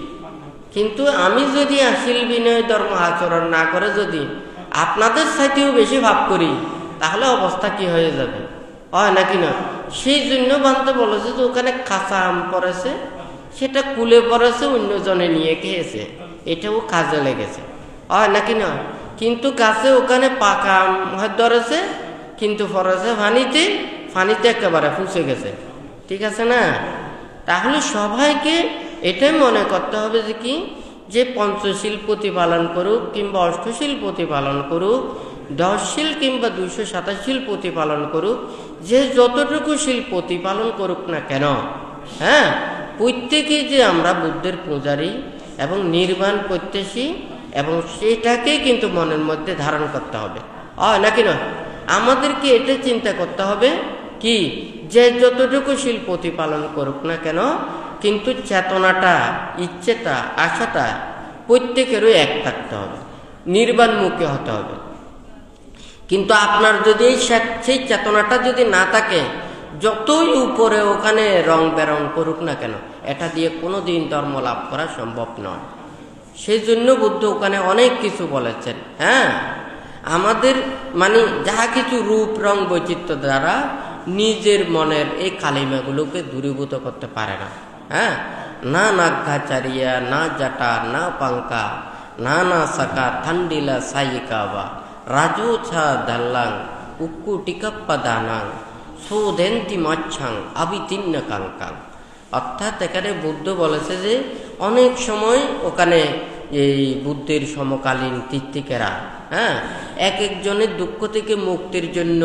কিন্তু আমি যদি শিল বিনয় ধর্ম আচরণ না করে যদি আপনাদের চাইতেও বেশি ভাব করি, তাহলে অবস্থা কি হয়ে যাবে, হয় নাকি না? সেই জন্য বানতে বলেছে যে ওখানে কাঁচা আম পড়েছে, সেটা কুলে পড়েছে, অন্যজনে নিয়ে খেয়েছে, এটাও কাজে লেগেছে, হয় নাকি না? কিন্তু গাছে ওখানে পাকা আম ধরেছে, কিন্তু পড়েছে পানিতে একেবারে ফুঁসে গেছে, ঠিক আছে না? তাহলে সবাইকে এটাই মনে করতে হবে যে কি, যে পঞ্চশীল প্রতিপালন করুক কিংবা অষ্টশীল প্রতিপালন করুক, 10 শীল কিংবা 227 শীল প্রতিপালন করুক, যে যতটুকু শীল প্রতিপালন করুক না কেন, হ্যাঁ, প্রত্যেকেই যে আমরা বুদ্ধের পূজারী এবং নির্বাণ প্রত্যাশী, এবং সেটাকেই কিন্তু মনের মধ্যে ধারণ করতে হবে, হয় নাকি না? আমাদেরকে এটা চিন্তা করতে হবে কি, যে যতটুকু শীল প্রতিপালন করুক না কেন, কিন্তু চেতনাটা, ইচ্ছেটা, আশাটা প্রত্যেকেরও এক থাকতে হবে, নির্বাণমুখী হতে হবে। কিন্তু আপনার যদি সেই চেতনাটা যদি না থাকে, যতই উপরে ওখানে রং বেরং করুক না কেন, এটা দিয়ে কোনোদিন ধর্ম লাভ করা সম্ভব নয়। সেই জন্য বুদ্ধ ওখানে অনেক কিছু বলেছেন, হ্যাঁ, আমাদের মানে যাহা কিছু রূপ রং বৈচিত্র্য দ্বারা নিজের মনের এই কালিমাগুলোকে দূরীভূত করতে পারে না, হ্যাঁ, না নাগাচারিয়া, না জাটা, না পাঙ্কা, না সাকা থান্ডিলা সাইকা বা রাজু ছা দাল্লাং উক্কু টিকাপ্পা দানাং সোধেন্তি মাচ্ছাং আবিতিন্ন কাঙ্কাং। অর্থাৎ এখানে বুদ্ধ বলেছে যে অনেক সময় ওখানে এই বুদ্ধের সমকালীন তীর্থিকেরা, হ্যাঁ, এক একজনের দুঃখ থেকে মুক্তির জন্য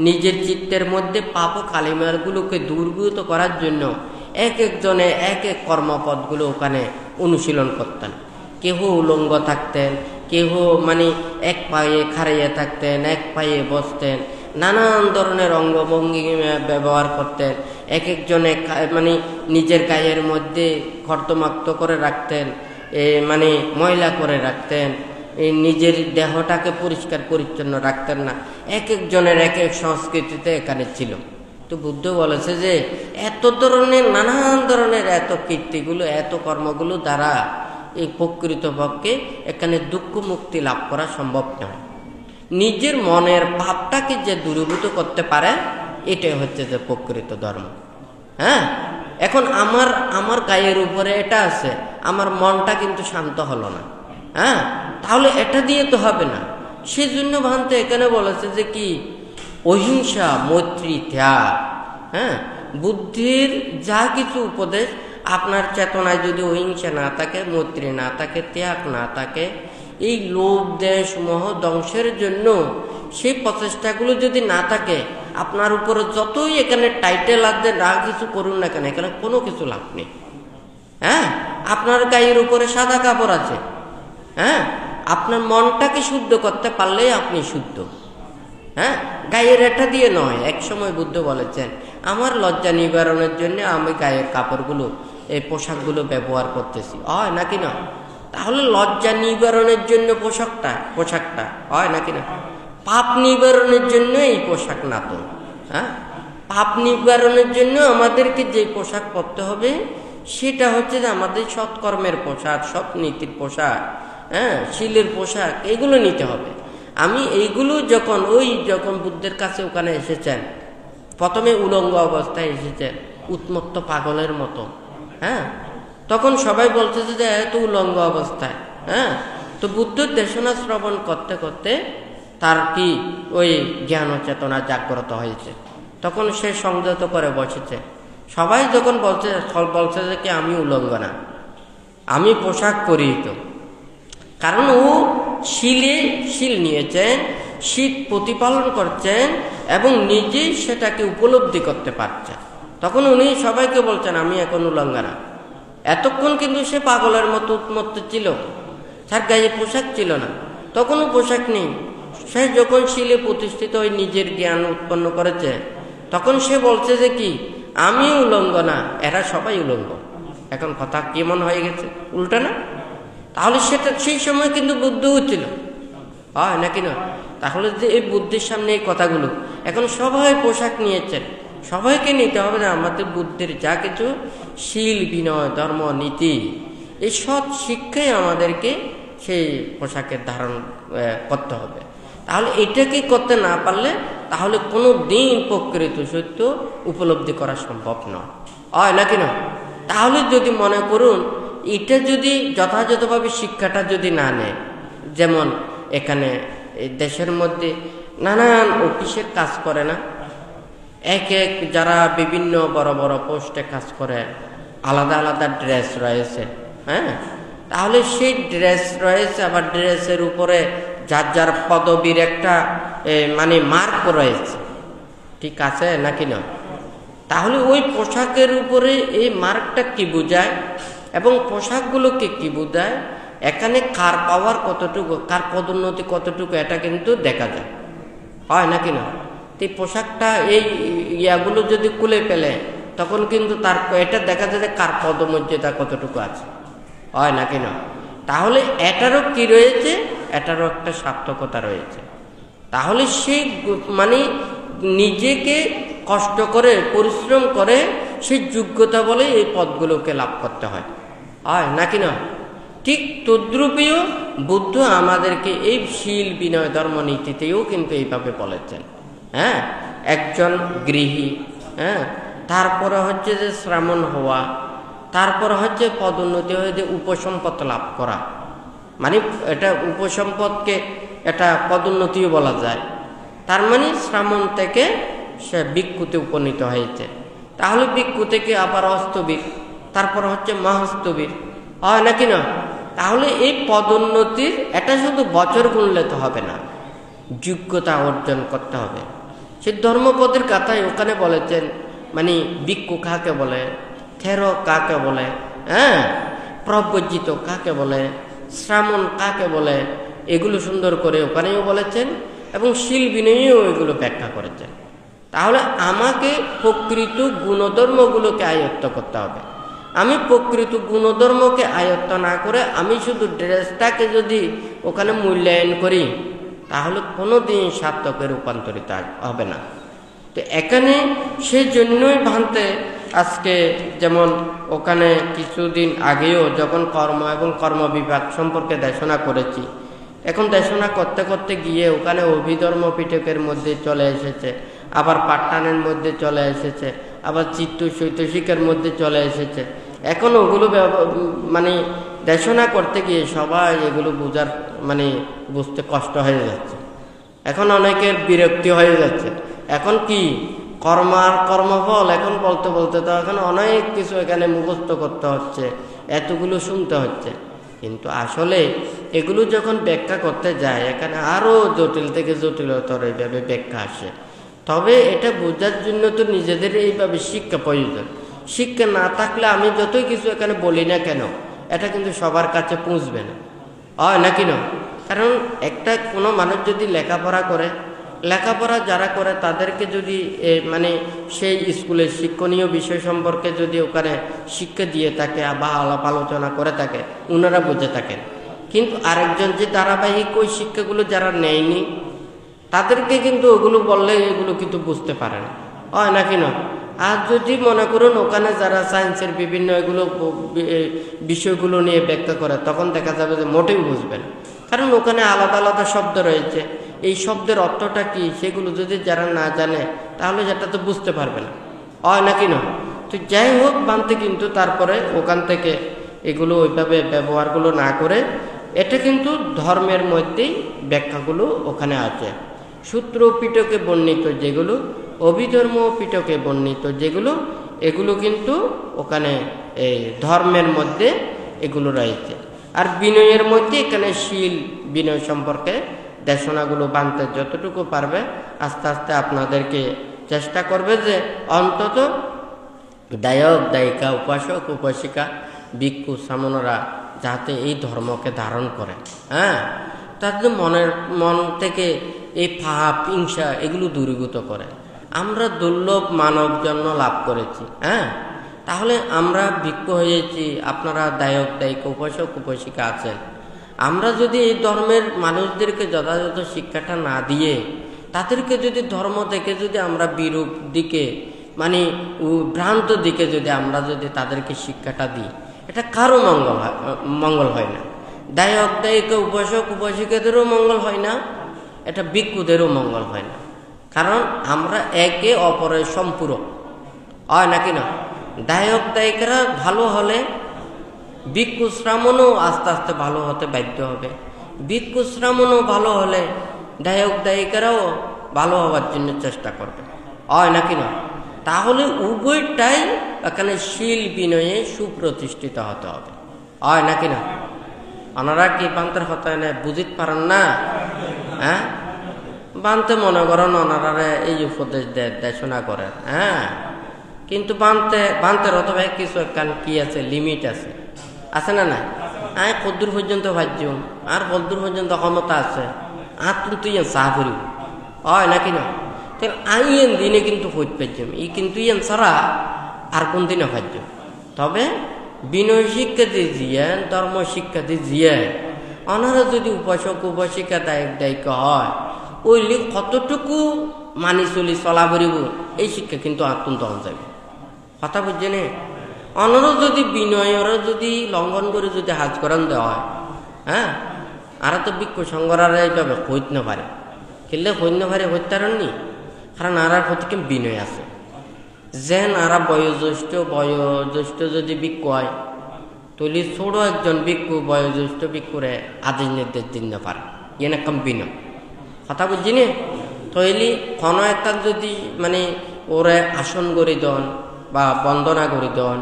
নিজের চিত্তের মধ্যে পাপ কালিমারগুলোকে দূরীভূত করার জন্য এক একজনে এক এক কর্মপদগুলো ওখানে অনুশীলন করতেন। কেহ উলঙ্গ থাকতেন, কেহ মানে এক পায়ে খাড়াইয়া থাকতেন, এক পায়ে বসতেন, নানান ধরনের অঙ্গভঙ্গি ব্যবহার করতেন। এক একজনে মানে নিজের গায়ের মধ্যে খর্তমাক্ত করে রাখতেন, মানে ময়লা করে রাখতেন, নিজের দেহটাকে পরিষ্কার পরিচ্ছন্ন রাখতেন না। এক একজনের এক এক সংস্কৃতিতে এখানে ছিল। তো বুদ্ধ বলেছে যে এত ধরনের নানান ধরনের এত কীর্তিগুলো, এত কর্মগুলো দ্বারা এই প্রকৃতপক্ষে এখানে দুঃখ মুক্তি লাভ করা সম্ভব নয়। নিজের মনের ভাবটাকে যে দূরীভূত করতে পারে, এটাই হচ্ছে যে প্রকৃত ধর্ম। হ্যাঁ, এখন আমার গায়ের উপরে এটা আছে, আমার মনটা কিন্তু শান্ত হলো না, হ্যাঁ, তাহলে এটা দিয়ে তো হবে না। সেজন্য ভান্তে এখানে বলেছে যে কি, অহিংসা, মৈত্রী, ত্যাগ। হ্যাঁ, বুদ্ধির যা কিছু উপদেশ, আপনার চেতনায় যদি অহিংসা না থাকে, মৈত্রী না থাকে, ত্যাগ না থাকে, এই লোভ দেশ মোহ ধ্বংসের জন্য সেই প্রচেষ্টাগুলো যদি না থাকে, আপনার উপরে যতই এখানে টাইটেল আছে না কিছু করুন না কেন, এখানে কোনো কিছু লাভ নেই। হ্যাঁ, আপনার গায়ের উপরে সাদা কাপড় আছে, হ্যাঁ, আপনার মনটাকে শুদ্ধ করতে পারলেই আপনি শুদ্ধ। হ্যাঁ, গায়ের এটা দিয়ে নয়। এক সময় বুদ্ধ বলেছেন, আমার লজ্জা নিবারণের জন্য আমি গায়ের কাপড়গুলো, এই পোশাকগুলো ব্যবহার করতেছি, হয় নাকি না? তাহলে লজ্জা নিবারণের জন্য পোশাকটা হয় নাকি না? পাপ নিবারণের জন্য এই পোশাক না তো। হ্যাঁ, পাপ নিবারণের জন্য আমাদেরকে যে পোশাক পরতে হবে সেটা হচ্ছে যে আমাদের সৎকর্মের পোশাক, সৎ নীতির পোশাক, হ্যাঁ, শীলের পোশাক, এগুলো নিতে হবে। আমি এইগুলো যখন বুদ্ধের কাছে ওখানে এসেছেন, প্রথমে উলঙ্গ অবস্থায় এসেছেন, উন্মত্ত পাগলের মতো। হ্যাঁ, তখন সবাই বলছে যে এত উলঙ্গ অবস্থায়। হ্যাঁ, তো বুদ্ধের দেশনা শ্রবণ করতে করতে তার কি ওই জ্ঞান চেতনা জাগ্রত হয়েছে। তখন সে সংযত করে বসেছে। সবাই যখন বলছে যে কি আমি উলঙ্গ না, আমি পোশাক পরিহিত, কারণ ও শিল নিয়েছেন, শীত প্রতিপালন করছেন এবং নিজেই সেটাকে উপলব্ধি করতে পারছেন। তখন উনি সবাইকে বলছেন আমি এখন উলঙ্গ না। এতক্ষণ কিন্তু সে পাগলের মতো উন্মত্ত ছিল, তার গায়ে পোশাক ছিল না, তখনও পোশাক নেই। সে যখন শিলে প্রতিষ্ঠিত হয়ে নিজের জ্ঞান উৎপন্ন করেছে, তখন সে বলছে যে কি আমি উলঙ্গ না, এরা সবাই উলঙ্গ। এখন কথা কেমন হয়ে গেছে, উল্টা না? তাহলে সেটা সেই সময় কিন্তু বুদ্ধও ছিল, হয় নাকি না? তাহলে যে এই বুদ্ধির সামনে এই কথাগুলো, এখন সবাই পোশাক নিয়েছেন, সবাইকে নিতে হবে না আমাদের বুদ্ধির যা কিছু শীল, বিনয়, ধর্ম, নীতি, এই সৎ শিক্ষাই আমাদেরকে সেই পোশাকের ধারণ করতে হবে। তাহলে এটাকে করতে না পারলে তাহলে কোনো দিন প্রকৃত সত্য উপলব্ধি করা সম্ভব নয়, হয় নাকি না? তাহলে যদি মনে করুন এটা যদি যথাযথভাবে শিক্ষাটা যদি না নেয়, যেমন এখানে দেশের মধ্যে নানান অফিসের কাজ করে না, এক যারা বিভিন্ন বড় বড় পোস্টে কাজ করে, আলাদা আলাদা ড্রেস রয়েছে। হ্যাঁ, তাহলে সেই ড্রেস রয়েছে, আবার ড্রেসের উপরে যার যার পদবীর একটা মানে মার্ক রয়েছে, ঠিক আছে নাকি না? তাহলে ওই পোশাকের উপরে এই মার্কটা কি বোঝায় এবং পোশাকগুলোকে কি বোঝায়, এখানে কার পাওয়ার কতটুকু, কার পদোন্নতি কতটুকু, এটা কিন্তু দেখা যায়, হয় নাকি না? এই পোশাকটা এই ইয়াগুলো যদি খুলে ফেলে তখন কিন্তু তার এটা দেখা যায় যে কার পদমর্যাদা কতটুকু আছে, হয় নাকি না? তাহলে এটারও কি রয়েছে, এটারও একটা সার্থকতা রয়েছে। তাহলে সেই মানে নিজেকে কষ্ট করে পরিশ্রম করে সেই যোগ্যতা বলে এই পদগুলোকে লাভ করতে হয়, হয় নাকি না? ঠিক তদ্রূপীয় বুদ্ধ আমাদেরকে এই শীল, বিনয়, ধর্ম, নীতিতেও কিন্তু এইভাবে বলেছেন। হ্যাঁ, একজন গৃহী, হ্যাঁ, তারপরে হচ্ছে যে শ্রামণ হওয়া, তারপরে হচ্ছে পদোন্নতি হয়ে যে উপসম্পদ লাভ করা, মানে এটা উপসম্পদকে এটা পদোন্নতিও বলা যায়। তার মানে শ্রামণ থেকে সে ভিক্ষুতে উপনীত হয়েছে, তাহলে ভিক্ষু থেকে আবার হস্তবীর, তারপর হচ্ছে মহাস্তবীর, হয় নাকি না? তাহলে এই পদোন্নতির এটা শুধু বছর গুনলে তো হবে না, যোগ্যতা অর্জন করতে হবে। সে ধর্মপদের কথায় ওখানে বলেছেন, মানে ভিক্ষু কাকে বলে, থের কাকে বলে, হ্যাঁ, প্রব্রজিত কাকে বলে, শ্রামণ কাকে বলে, এগুলো সুন্দর করে ওখানেও বলেছেন এবং শীল বিনয়েও এগুলো ব্যাখ্যা করেছেন। তাহলে আমাকে প্রকৃত গুণধর্মগুলোকে আয়ত্ত করতে হবে। আমি প্রকৃত গুণধর্মকে আয়ত্ত না করে আমি শুধু ড্রেসটাকে যদি ওখানে মূল্যায়ন করি তাহলে কোনো দিন সার্থকে রূপান্তরিত হবে না। তো এখানে সেজন্যই ভান্তে আজকে যেমন ওখানে কিছুদিন আগেও যখন কর্ম এবং কর্মবিভাগ সম্পর্কে দেশনা করেছি, এখন দেশনা করতে করতে গিয়ে ওখানে অভিধর্ম পিটকের মধ্যে চলে এসেছে, আবার পাট্টানের মধ্যে চলে এসেছে, আবার চিত্ত চৈতসিকের মধ্যে চলে এসেছে। এখন ওগুলো মানে দেশনা করতে গিয়ে সবাই এগুলো বোঝার মানে বুঝতে কষ্ট হয়ে যাচ্ছে, এখন অনেকের বিরক্তি হয়ে যাচ্ছে। এখন কি কর্ম আর কর্মফল, এখন বলতে বলতে তো এখন অনেক কিছু এখানে মুখস্থ করতে হচ্ছে, এতগুলো শুনতে হচ্ছে। কিন্তু আসলে এগুলো যখন ব্যাখ্যা করতে যায় এখানে আরও জটিল থেকে জটিলতর এইভাবে ব্যাখ্যা আসে। তবে এটা বোঝার জন্য তো নিজেদের এইভাবে শিক্ষা প্রয়োজন। শিক্ষা না থাকলে আমি যতই কিছু এখানে বলি না কেন, এটা কিন্তু সবার কাছে পৌঁছবে না, হয় নাকি না? কারণ একটা কোনো মানুষ যদি লেখাপড়া করে, লেখাপড়া যারা করে তাদেরকে যদি মানে সেই স্কুলের শিক্ষণীয় বিষয় সম্পর্কে যদি ওখানে শিক্ষা দিয়ে থাকে বা আলাপ আলোচনা করে থাকে, ওনারা বুঝে থাকেন। কিন্তু আরেকজন যে ধারাবাহিক ওই শিক্ষাগুলো যারা নেয়নি, তাদেরকে কিন্তু ওগুলো বললে এগুলো কিন্তু বুঝতে পারে না, হয় নাকি না? আর যদি মনে করুন ওখানে যারা সায়েন্সের বিভিন্ন এগুলো বিষয়গুলো নিয়ে ব্যাখ্যা করে, তখন দেখা যাবে যে মোটেও বুঝবে না। কারণ ওখানে আলাদা আলাদা শব্দ রয়েছে, এই শব্দের অর্থটা কি সেগুলো যদি যারা না জানে তাহলে সেটা তো বুঝতে পারবে না, হয় নাকি না? তো যাই হোক, মানতে কিন্তু তারপরে ওখান থেকে এগুলো ওইভাবে ব্যবহারগুলো না করে, এটা কিন্তু ধর্মের মধ্যেই ব্যাখ্যাগুলো ওখানে আছে। সূত্র পিটকে বর্ণিত যেগুলো, অভিধর্ম পিটকে বর্ণিত যেগুলো, এগুলো কিন্তু ওখানে এই ধর্মের মধ্যে এগুলো রয়েছে। আর বিনয়ের মধ্যে এখানে শীল বিনয় সম্পর্কে দেশনাগুলো বানতে যতটুকু পারবে আস্তে আস্তে আপনাদেরকে চেষ্টা করবে যে অন্তত দায়ক দায়িকা, উপাসক উপাসিকা, ভিক্ষু সামনরা যাতে এই ধর্মকে ধারণ করে, হ্যাঁ, তাদের মন থেকে এই পাপ হিংসা এগুলো দূরীভূত করে। আমরা দুর্লভ মানব জন্ম লাভ করেছি, হ্যাঁ, তাহলে আমরা ভিক্ষু হয়েছি, আপনারা দায়ক দায়িকা উপাসক উপাসিকা আছেন। আমরা যদি এই ধর্মের মানুষদেরকে যথাযথ শিক্ষাটা না দিয়ে তাদেরকে যদি ধর্ম থেকে যদি আমরা বিরূপ দিকে মানে ভ্রান্ত দিকে যদি আমরা যদি তাদেরকে শিক্ষাটা দিই, এটা কারো মঙ্গল হয় না। দায়ক দায়িকা উপাসক উপাসিকাদেরও মঙ্গল হয় না, এটা ভিক্ষুদেরও মঙ্গল হয় না। কারণ আমরা একে অপরের সম্পূরক, হয় নাকি না? দায়ক দায়িকারা ভালো হলে ভিক্ষু শ্রামণও আস্তে আস্তে ভালো হতে বাধ্য হবে। ভিক্ষু শ্রামণও ভালো হলে দায়ক দায়িকারাও ভালো হওয়ার জন্য চেষ্টা করবে, হয় নাকি না? তাহলে উভয়টাই এখানে শীল বিনয়ে সুপ্রতিষ্ঠিত হতে হবে, হয় নাকি না? ওনারা কি বান্তের হতায় না বুঝিতে পারেন না? হ্যাঁ, বানতে মনে করেন ওনারা এই উপদেশ দেশনা করেন, হ্যাঁ, কিন্তু বান্তের অথবা কিছু একখান কি আছে, লিমিট আছে না? না, আয় কদ্দুর পর্যন্ত ভাজ্যম আর কদ্দুর পর্যন্ত ক্ষমতা আছে, আর তুই চাহ করিব, হয় নাকি না? তাহলে আইন দিনে কিন্তু হইতে পারছম, ই কিন্তু ইয়েন ছাড়া আর কোন দিনে ভাজ্য। তবে বিনয় শিক্ষা দিয়ে জিয়া, ধর্ম শিক্ষা দিয়ে জিয়া, ওনারা যদি উপাসক উপাসিকা দায়ক দায়িকা হয়, ওইলে কতটুকু মানি চলা করিব এই শিক্ষা কিন্তু আত্মন্ত হন যাবে, কথা বুঝছে নে? অনরও যদি বিনয়েরও যদি লঙ্ঘন করে যদি হাজ করান দেওয়া হয়, হ্যাঁ, আর তো ভিক্ষু সংগরারা এইভাবে হইতে না পারে, খেললে হইতে না পারে, হইতে পারেননি। কারণ আর প্রতি কেম বিনয় আছে, যেন আর বয়োজ্যেষ্ঠ যদি ভিক্ষু হয়, তৈলি ছোট একজন ভিক্ষু বয়োজ্যেষ্ঠ ভিক্ষুরে আদেশ নির্দেশ দিন না পারে, ইয়ে না কম বিনয়, কথা বুঝছি নে? তৈলি কোনো একটা যদি মানে ওরে আসন গড়ি দন বা বন্দনা গড়ি দন,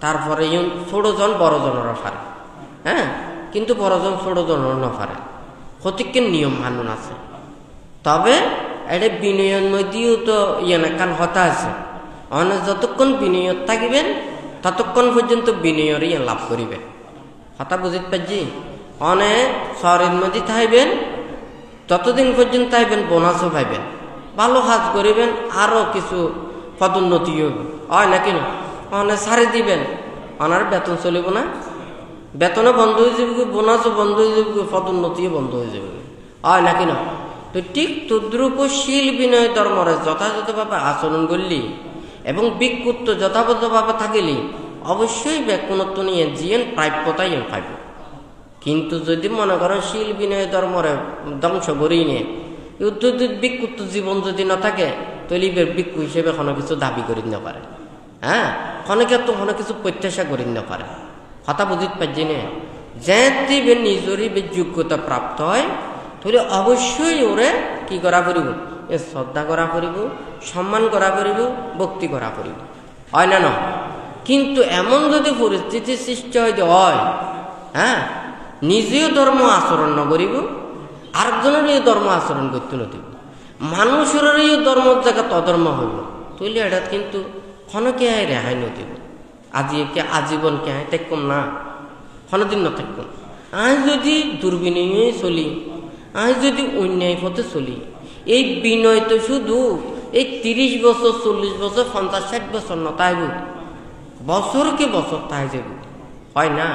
তারপরে ছোটজন বড়জনেরও পারে, হ্যাঁ, কিন্তু বড়জন ছোটজনেরও না পারে, প্রত্যেকের নিয়ম মানুন আছে। তবে এটা বিনয়ের মধ্যেও তো কান হতা আছে, অনেক যতক্ষণ বিনয়ত থাকিবেন ততক্ষণ পর্যন্ত বিনয়ের লাভ করিবেন, কথা বুঝতে পারছি? অনেক শহরের মধ্যে থাকবেন যতদিন পর্যন্ত থাকবেন বোনাসও পাইবেন, ভালো কাজ করিবেন, আরও কিছু পদোন্নতি হবে, হয় নাকি না? অনেক সারি দিবেন, ওনার বেতন চলিব না, বেতনও বন্ধ হয়ে যাবে, বোনাসও বন্ধ হয়ে যাবে, পদোন্নতিও বন্ধ হয়ে যাবে, হয় নাকি না? তো ঠিক তদ্রূপ শীল বিনয় ধর্মরে যথাযথভাবে আচরণ করলি এবং ভিক্ষুত্ব যথাযথভাবে থাকিলি অবশ্যই ব্যাকুণত্ব নিয়ে জিয়েন প্রাপ্যতাই পাইব। কিন্তু যদি মনে করো শীল বিনয় ধর্মরে ধ্বংস করি নিয়ে ভিক্ষুত্ব জীবন যদি না থাকে, তাহলে ভিক্ষু হিসেবে কোনো কিছু দাবি করি না পারে, হ্যাঁ, অনেকে তো কোনো কিছু প্রত্যাশা করি না পারে, কথা বুঝতে পারছি না? যে নিজেরই যোগ্যতা প্রাপ্ত হয়, তাহলে অবশ্যই ওরে কি করা করিব, শ্রদ্ধা করা করিব, সম্মান করা করিব, ভক্তি করা করিব, হয় না? না, কিন্তু এমন যদি পরিস্থিতি সৃষ্টি হয়, হ্যাঁ, নিজেও ধর্ম আচরণ নকরিব, আরেকজনেরও ধর্ম আচরণ করতে নদিব, মানুষেরও ধর্মের জায়গা তধর্ম হইব, তৈলে এটা কিন্তু ক্ষণকে রেহাই নদিব। আজি কে আজীবন কে থাকম না, ক্ষণদিন ন থাকম। আজ যদি দুর্বিনয়ে চলি, আজ যদি অন্যায় পথে চলি, এই বিনয় তো শুধু এই 30 বছর 40 বছর 50-60 বছর নতাইব, বছরকে বছর তাই যাব, হয় না?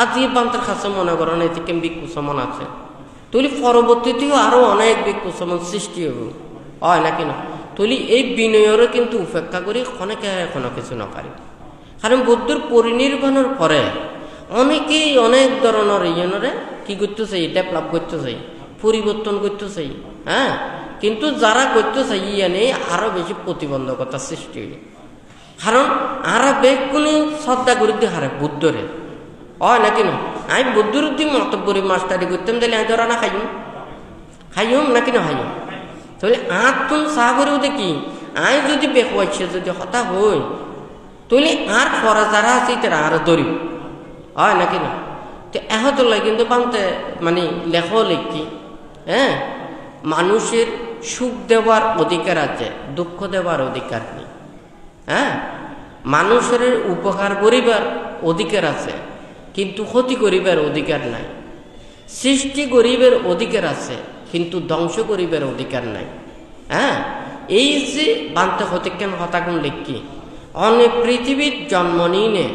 আজ এই বান্তার কাছে মনে করেন এই থেকে বিক্ষুসমন আছে, তুলি পরবর্তীতেও আরো অনেক বিক্ষুসমন সৃষ্টি হব, হয় না কিনা? তুলি এই বিনয়েরও কিন্তু উপেক্ষা করি ক্ষণকে কোনো কিছু নপারি। কারণ বুদ্ধর পরিনির্বাণের পরে অনেকেই অনেক ধরনের ইয়নরে কি করতে চাই, ডেভেলপ করতে চাই, পরিবর্তন করতে চাই, হ্যাঁ। কিন্তু যারা করতে চাই ইয়ানে আরো বেশি প্রতিবন্ধকতা সৃষ্টি হয়। কারণ আরা বেগুনি শ্রদ্ধা করি দিয়ে হারে বুদ্ধরে, হয় না কিনা? আমি বুদ্ধর উদ্দিন মতব্বরি মাস্টারি করতাম, তাহলে আমি ধরা না খাইম না কিনা খাইম, তাহলে আর তুমি চা করেও দেখি আই যদি বেকুয়াইছে যদি হতা হই, তাহলে আর ফরা যারা আছে তারা আর ধরিব, হয় না কিনা? তো এহতলাই কিন্তু বানতে মানে লেখ লিখি, হ্যাঁ, মানুষের সুখ দেওয়ার অধিকার আছে, দুঃখ দেওয়ার অধিকার নেই, হ্যাঁ। মানুষের উপকার করিবার অধিকার আছে, কিন্তু ক্ষতি করিবার অধিকার নাই। সৃষ্টি করিবার অধিকার আছে, কিন্তু ধ্বংস করিবার অধিকার নাই, হ্যাঁ। এই যে বান্তে হতিকেন হতাগুন লিখি অনেক পৃথিবীর জন্ম নিয়ে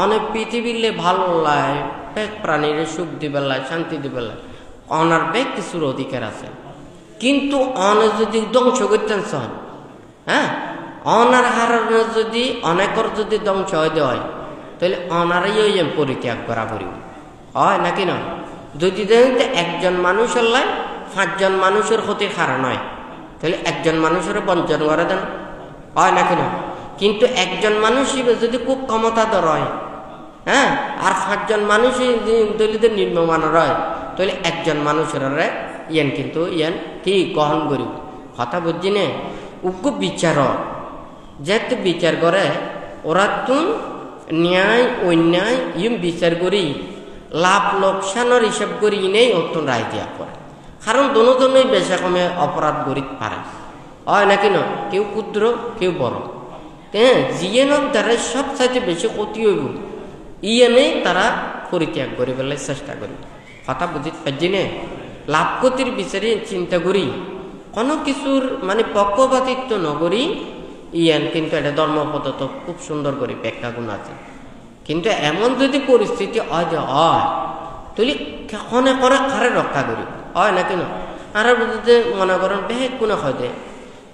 অনেক পৃথিবীর ভালো লাগে, বেগ প্রাণীর সুখ দিবেলায় শান্তি দিবেলায় অনার বেগ কিছুর অধিকার আছে। কিন্তু অনে যদি ধ্বংস করতেন সন, হ্যাঁ, অনার হারানো যদি অনেকর যদি ধ্বংস হয়ে হয়, তাহলে অনারাই ওই পরিত্যাগ করা পড়িব, হয় নাকি না? যদি দেখেন একজন মানুষের লাই 5 জন মানুষের ক্ষতির কারণ হয়, তাহলে একজন মানুষের বঞ্চন করে দেন, হয় নাকি না? কিন্তু একজন মানুষ যদি খুব ক্ষমতাধর হয়, হ্যাঁ, আর 5 জন মানুষ দলিতের নিম্নমানের হয়, তাহলে একজন মানুষের ইয়ান কিন্তু ইয়ান কি গ্রহণ করিব, কথা বুঝছি নে? উগ্র বিচার যেতে বিচার করে ওরা তুন ন্যায় অন্যায় ইম বিচার করি লাভ লোকসানের হিসাব করি নেই অত্যন্ত রায় দিয়া পড়ে। কারণ দোনোজনই বেশা কমে অপরাধ করিতে পারে, হয় নাকি না? কেউ ক্ষুদ্র কেউ বড়, হ্যাঁ। জিয়েনের দ্বারা সব চাইতে বেশি ক্ষতি হইব ইয়ানে তারা পরিত্যাগ করে ফেলার চেষ্টা করি, কথা বুঝিতে পারছি নে? লাভ ক্ষতির বিচারে চিন্তা করি কোনো কিছুর মানে পক্ষপাতিত্ব নকরি ইয়ান কিন্তু এটা ধর্মপদ্ধত খুব সুন্দর করে ব্যাখ্যা গুণ আছে। কিন্তু এমন যদি পরিস্থিতি হয় যে হয়, তাহলে কখনে করে কারে রক্ষা করি, হয় নাকি না? আর বুঝতে মনে করেন বেশ কোনো হয় যে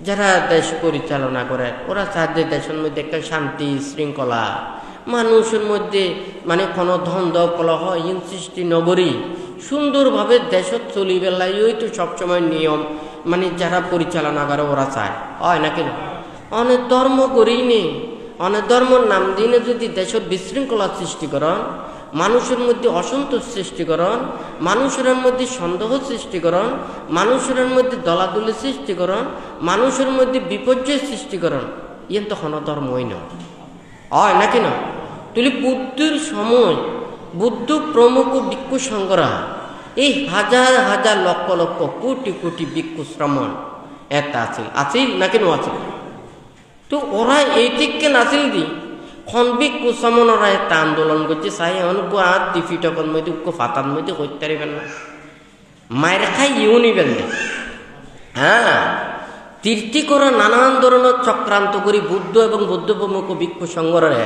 যারা দেশ পরিচালনা করে ওরা চার যে দেশের মধ্যে একটা শান্তি শৃঙ্খলা, মানুষের মধ্যে মানে কোনো দ্বন্দ্ব কলহ ইন সৃষ্টি নগরী সুন্দরভাবে দেশত চলি বেলায় ওই তো সবসময় নিয়ম মানে যারা পরিচালনা করে ওরা চায়, হয় নাকি না? অনেক ধর্ম করেই নেই, অনেক ধর্মর নাম দিনে যদি দেশের বিশৃঙ্খলা সৃষ্টি করেন, মানুষের মধ্যে অসন্তোষ সৃষ্টি করেন, মানুষের মধ্যে সন্দেহ সৃষ্টি করেন, মানুষের মধ্যে দলাদলি সৃষ্টি করেন, মানুষের মধ্যে বিপর্যয় সৃষ্টি করেন, ইয়ে তো কোনো ধর্মই নয়, হয় নাকি না? তুই বুদ্ধের সময় বুদ্ধ প্রমুখ ভিক্ষু সংঘরা এই হাজার হাজার লক্ষ লক্ষ কোটি কোটি ভিক্ষু শ্রমণ একটা আছিল নাকি নো আছিল? তো ওরা এই দিককে নাছিল দি খন ভিক্ষু শ্রমণরা একটা আন্দোলন করছে চাই এমন আর দিফিটকর মধ্যে উক্ক ফাতার মধ্যে করতে পারিবেন না, মায়ের খাই ইউ নিবেন না, হ্যাঁ। তীর্থি করা নানান ধরনের চক্রান্ত করি বুদ্ধ এবং বৌদ্ধ প্রমুখ ভিক্ষু সংঘরে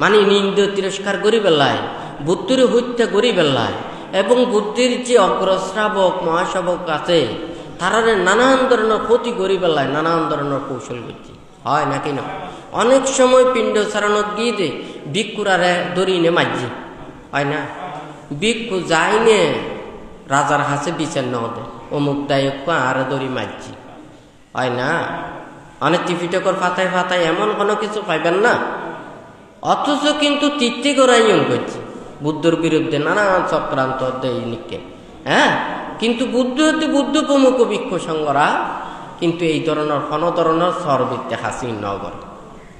মানে নিন্দ তিরস্কার করি বেলায়, বুদ্ধের হত্যা করি বেলায় এবং বুদ্ধির যে অগ্রশ্রাবক মহাশাবক আছে তারা নানান ধরনের ক্ষতি করি বেলায় নানান ধরনের কৌশল করছে, হয় নাকি না? অনেক সময় পিণ্ড সারানোর গিয়ে দে ভিক্ষুরারে দড়িনে মাঝি, হয় না? ভিক্ষু যাইনে রাজার হাসে বিচার নদে অমুক দায়ক আর দড়ি মাঝি, হয় না? অনেক টিফিটকর ফাতায় ফাতায় এমন কোনো কিছু পাইবেন না, অথচ কিন্তু তীর্থি করাই করছে বুদ্ধর বিরুদ্ধে নানান চক্রান্ত দৈনিককে, হ্যাঁ। কিন্তু বুদ্ধ প্রমুখ ভিক্ষু সংঘরা কিন্তু এই ধরনের কোনো ধরনের সরবিদ্যে হাসিন নগর,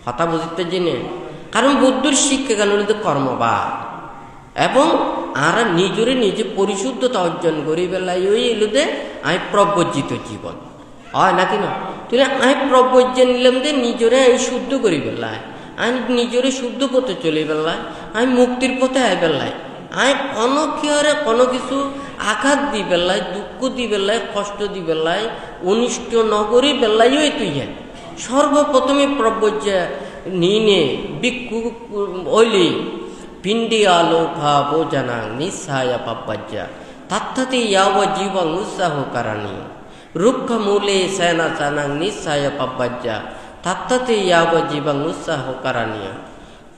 কথা বুঝতে জেনে। কারণ বুদ্ধর শিক্ষা কেন কর্মবাদ এবং আর নিজরে নিজে পরিশুদ্ধতা অর্জন করি বেলায় ওই এলুদে আমি প্রব্রজিত জীবন হয় নাকি না তুই আমি প্রব্রজ্য নিলাম যে নিজরে এই শুদ্ধ করি বেলায় আমি নিজরে শুদ্ধ পথে চলে বেলায় আমি মুক্তির পথে আয় বেলায় আমি অনক্ষরে কোনো কিছু আঘাত দি বেলায় দুঃখ দি বেলায় কষ্ট দি বেলায় অনিষ্ট নগরী বেলায় ওই তুই সর্বপ্রথমে প্রব্রজ্য নিনে বিক্ষু ওইলি পিণ্ডি আলো ভাবো জানাং নিঃসায়া পাব্বাজ্যা তাত্থাতে ইয়াব জীবং উৎসাহ কারানি রুক্ষ মূলে সেনা চানাং নিঃসায়া পাব্বাজ্যা তাত্থাতে ইয়াব জীবং উৎসাহ কারানিয়া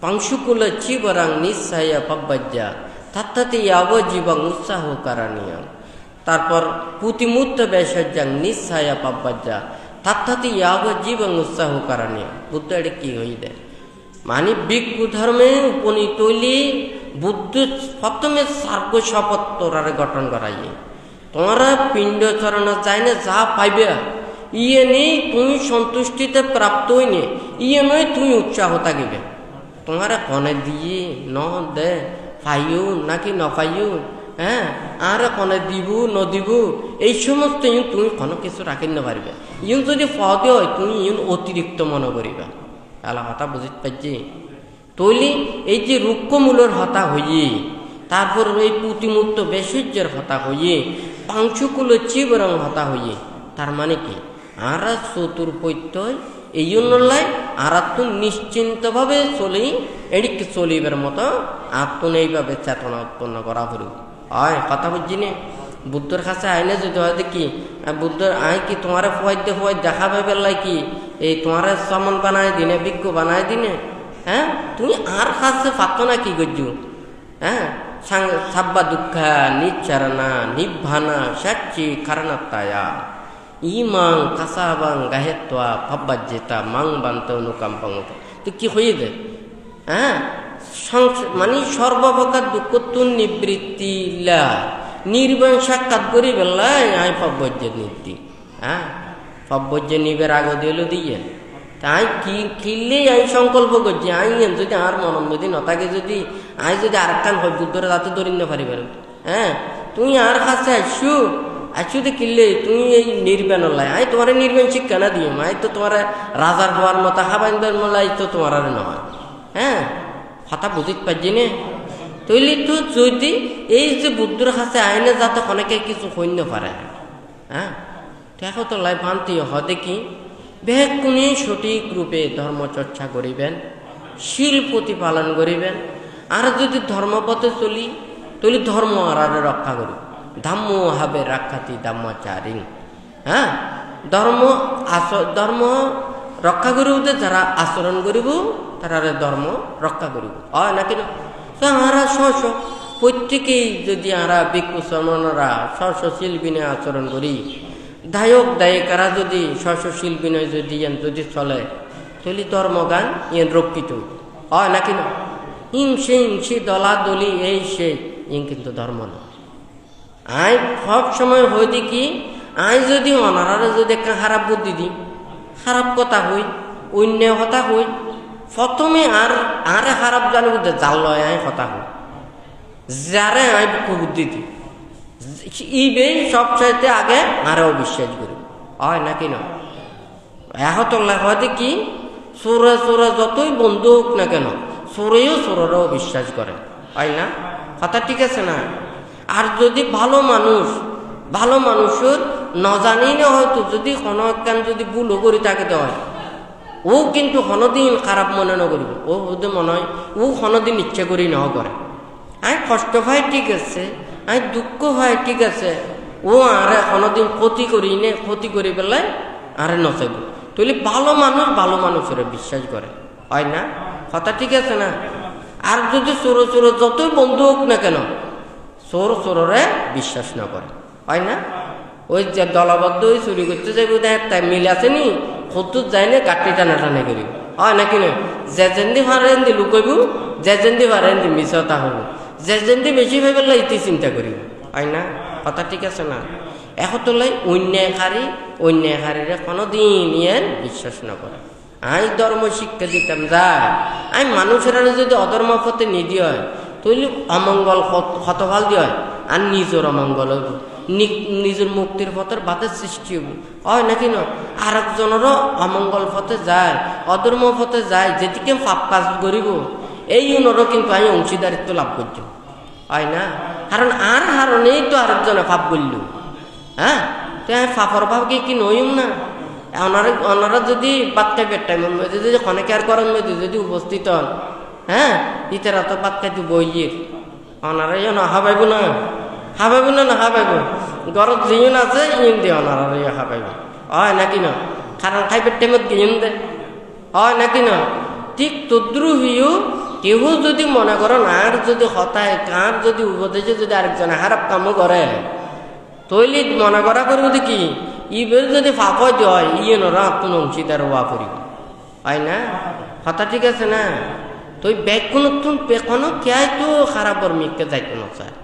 পাংশুকুল চিবরাং নিঃসায়া পাব্বাজ্যা তাত্থাতে ইয়াব জীবং উৎসাহ কারানিয়া তারপর পুতিমুত্ত বেশজ্জাং নিঃসায়া পাব্বাজ্যা তাত্থাতে ইয়াব জীবং উৎসাহ কারানিয়া বুদ্ধ এটা কি হইলে মানে ভিক্ষু ধর্মে উপনীত হইলে বুদ্ধ প্রথমে সার্গ শপথ তোরারে গঠন করাইয়ে তোমরা পিণ্ড চরণ চাই না যা পাইবে ইয়ে নেই তুমি সন্তুষ্টিতে প্রাপ্ত হইনে ইয়ে নয় তুমি উৎসাহ থাকিবে তোমার কনে দিয়ে ন দে পাইও নাকি ন পাইও হ্যাঁ আর কনে দিব ন দিব এই সমস্ত ইউন তুমি কোনো কিছু রাখিন না পারবে ইউন যদি পদে হয় তুমি ইউন অতিরিক্ত মনে করিবা আলা হতা বুঝিতে পারছি তৈলি এই যে রুক্ষমূলর হতা হইয়ে তারপর এই পুতিমুক্ত বেশজ্যের হতা হইয়ে পাংশুকুল চিবরং হতা হইয়ে তার মানে কি আর চতুর্পত্যয় এই জন্যলাই আর তো নিশ্চিন্তভাবে চলি এদিকে চলিবার মতো আত্মন এইভাবে চেতনা উৎপন্ন করা হল হয় কথা বুঝছি নে বুদ্ধর কাছে আইনে যদি হয় দেখি বুদ্ধর আয় কি তোমার ফুয়াই দেখাবে বেলায় কি এই তোমার সমন বানায় দিনে বিজ্ঞ বানায় দিনে হ্যাঁ তুমি আর কাছে পাতো না কি করছো হ্যাঁ সাব্বা দুঃখা নিচ্চারণা নিভানা সাচ্চি কারণাত্তায়া ইমাং কাসাবাং গাহেত্বা ভাব্বাজ্যেতা মাং বান্ত অনুকাম্পাং তো কি হয়ে যায় হ্যাঁ মানে সর্বপ্রকার দুঃখ তুন নিবৃত্তি নির্বাণ সাক্ষাৎ করি বেলায় আই পাব্যজ্যের নীতি হ্যাঁ পাব্যজ্য নিবের আগ দিল দিয়ে তাই কি কিনলেই আই সংকল্প করছি আই যদি আর মনন যদি নতাকে যদি আই যদি আর কান হয় বুদ্ধরে তাতে ধরে নিতে পারিবে হ্যাঁ তুমি আর কাছে আসু আসুতে কিনলে তুমি এই নির্বাণ লাই আই তোমার নির্বাণ শিক্ষা না দিও আই তো তোমার রাজার হওয়ার মতো হাবাইন্দার মলাই তো তোমার আর নয় হ্যাঁ কথা বুঝিতে পারছি না তৈলি তো যদি এই যে বুদ্ধর কাছে আইনে যাতে অনেকে কিছু সৈন্য পারে হ্যাঁ দেখো তো লাই ভান্তি হদে কি বেকুনি সঠিক রূপে ধর্মচর্চা করিবেন শীল প্রতিপালন করিবেন আর যদি ধর্মপথে চলি তৈলি ধর্ম আর রক্ষা করি ধাম্ম হাবে রাখাতি দাম্মাচারিং হ্যাঁ ধর্ম রক্ষা করিব যারা আচরণ করিব তারা ধর্ম রক্ষা করিব হয় নাকি না আমরা স্ব প্রত্যেকেই যদি আমরা ভিক্ষু শ্রমণরা স্বশীল বিনয় আচরণ করি দায়ক দায়িকারা যদি স্বশীল বিনয় যদি চলে তাহলে ধর্মগান ইয়ে রক্ষিত হয় নাকি না হিংসে দলাদলি এই সেই ইন কিন্তু ধর্ম না আই সব সময় হই দেখি আই যদি অনারা যদি একটা খারাপ বুদ্ধি দিই খারাপ কথা হই অন্য কথা হই প্রথমে আর খারাপ জানি বুঝতে জাল লয় আই কথা হই যারে আই বুদ্ধি দিই ইবে সবচাইতে আগে আরও বিশ্বাস করি হয় নাকি না এখন হয় কি চোরা যতই বন্ধু হোক না কেন চোরেও চোরেরও বিশ্বাস করে হয় না কথা ঠিক আছে না আর যদি ভালো মানুষের নজানি না হয়তো যদি হনকান যদি ভুলও করি তাকে দেওয়া ও কিন্তু হনদিন খারাপ মনে না করিব ও যদি মনে হয় ও হনদিন ইচ্ছে করি না করে আই কষ্ট হয় ঠিক আছে আই দুঃখ হয় ঠিক আছে ও আরে হনদিন ক্ষতি করি নে ক্ষতি করি পেলাই আরে নচাইব তাহলে ভালো মানুষের বিশ্বাস করে হয় না কথা ঠিক আছে না আর যদি চোর যতই বন্ধু হোক না কেন চোরে বিশ্বাস না করে হয় না ওই যে দলবদ্ধ হয়ে চুরি করতে যাইব তাই মিল আছে নি খতুত যাই না গাঠি টানাটানি করিব হয় নাকি না যে যেন্দি ভারেন দি লুকাইব যে যেন্দি ভারেন দি মিছতা হব যে যেন্দি বেশি ভাবে ইতি চিন্তা করিব হয় না কথা ঠিক আছে না এখন তো লাই অন্যায়কারীরা কোনোদিন ইয়ার বিশ্বাস না করে আই ধর্ম শিক্ষা দিতাম যায় আই মানুষেরা যদি অধর্ম পথে নিদি হয় তৈলি অমঙ্গল হতফাল দিয়ে হয় আর নিজের অমঙ্গল হইব, নিজের মুক্তির পথের বাধের সৃষ্টি হইব, হয় নাকি না? আর একজনেরও অমঙ্গল পথে যায়, অধর্ম পথে যায়, যেদিকে পাপ কাজ করিব এই উনারও কিন্তু আমি অংশীদারিত্ব লাভ করছি, হয় না? কারণ আর হারণেই তো আরেকজনে পাপ করল, হ্যাঁ? তো পাপর ভাব কি নইম না? ওনারা যদি বাচ্চা বেটাইমের মধ্যে যদি খনেকার করার মধ্যে যদি উপস্থিত হন, হ্যাঁ, ইতারা তো বাচ্চা তো বইয়ের ওনারাই না হাবাইব না, হাবাইব না, না হাবাইব ঘরত যিন আছে ইন দিয়ে ওনারাই হাবাইব, হয় নাকি না? কারণ খাইবার টাইমত গিন দে, হয় নাকি না? ঠিক তদ্রুহিও কেউ যদি মনে করেন আর যদি হতায় কার যদি উপদেশে যদি আরেকজনে খারাপ কামও করে, তৈলি মনে করা করব কি ইবের যদি ফাঁপ হয় ইয়েনরা আপনার অংশীদার হওয়া করিব, হয় না? কথা ঠিক আছে না? তো ব্যাগ কোনো পেখনো কে তো খারাপর মিককে যাইতো না চায়,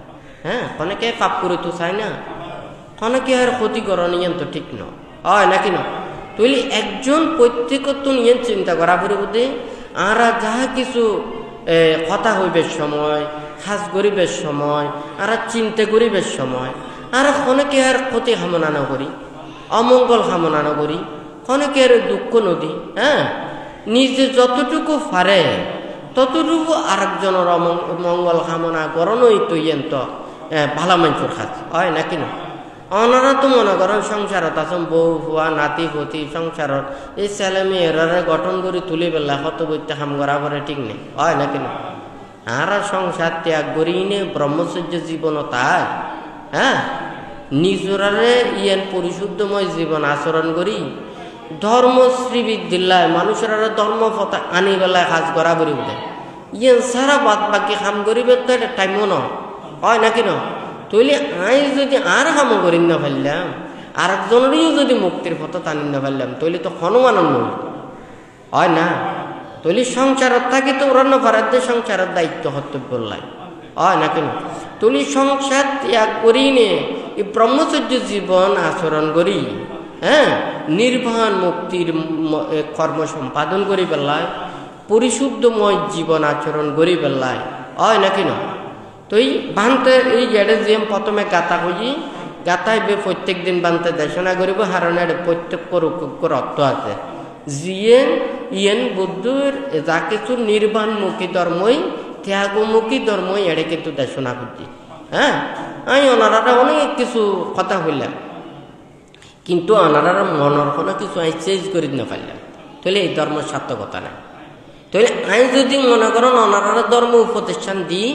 হ্যাঁ, অনেকে পাপ করে তো চায় না, অনেকে আর ক্ষতিকরণ ইয়েন তো ঠিক ন, হয় নাকি না? তৈলি একজন প্রত্যেকত্ব নিয়ে চিন্তা করা পরিব দে আর যাহা কিছু কথা হইবের সময়, খাস গরিবের সময়, আর চিন্তা গরিবের সময়, আর অনেকে আর ক্ষতি কামনা না করি, অমঙ্গল কামনা না করি, অনেকে আর দুঃখ নদী, হ্যাঁ, নিজে যতটুকু পারে ততটুকু আরেকজনের মঙ্গল কামনা করণই তো ইয়েন তো ভালো মানুষের কাজ, হয় নাকি না? ওনারা তো মনে করেন সংসারত আছেন বউ ফুয়া নাতি পতি সংসারত এই ছেলে মেয়েরা গঠন করে তুলি পেলা কত বইতে কাম করা পরে ঠিক নেই, হয় নাকি না? আর সংসার ত্যাগ করি নে ব্রহ্মচর্য জীবন তাই, হ্যাঁ, নিজরারে ইয়েন পরিশুদ্ধময় জীবন আচরণ করি ধর্ম শ্রীবিদ্যালয় মানুষের ধর্ম পথে আনি বেলায় কাজ করা করি বলে ইয়েন সারা বাদ বাকি কাম করিবে তো এটা টাইমও ন, হয় নাকি না? তৈলে আই যদি আর কাম করি না ফেললাম আর একজনেরও যদি মুক্তির পথে টানি না ফেললাম তৈলে তো হনুমান নই, হয় না? তৈলে সংসারত থাকি তো ওরান্ন ভারত সংসারের দায়িত্ব কর্তব্য লাই, হয় নাকি না? তৈলে সংসার ত্যাগ করি নে এই ব্রহ্মচর্য জীবন আচরণ করি, হ্যাঁ, নির্বাণ মুক্তির কর্ম সম্পাদন করি পেলায় পরিশুদ্ধময় জীবন আচরণ করি পেলায়, হয় নাকি না? তো এই বানতে এই গেড়ে যে প্রথমে গাতা হই গাতায় বে প্রত্যেক দিন বানতে দেশনা করিব হারণে প্রত্যেক অর্থ আছে জিয়ে ইয়েন বুদ্ধর যা কিছু নির্বাণমুখী ধর্মই ত্যাগমুখী ধর্মই এড়ে কিন্তু দেশনা করছি, হ্যাঁ, আমি ওনারা অনেক কিছু কথা হইলাম কিন্তু ওনারা মনের কোনো কিছু আমি চেঞ্জ করি না পারলাম, তাহলে এই ধর্ম সার্থকতা নাই। তাহলে আমি যদি মনে করেন ওনারা ধর্ম উপদেশান দিই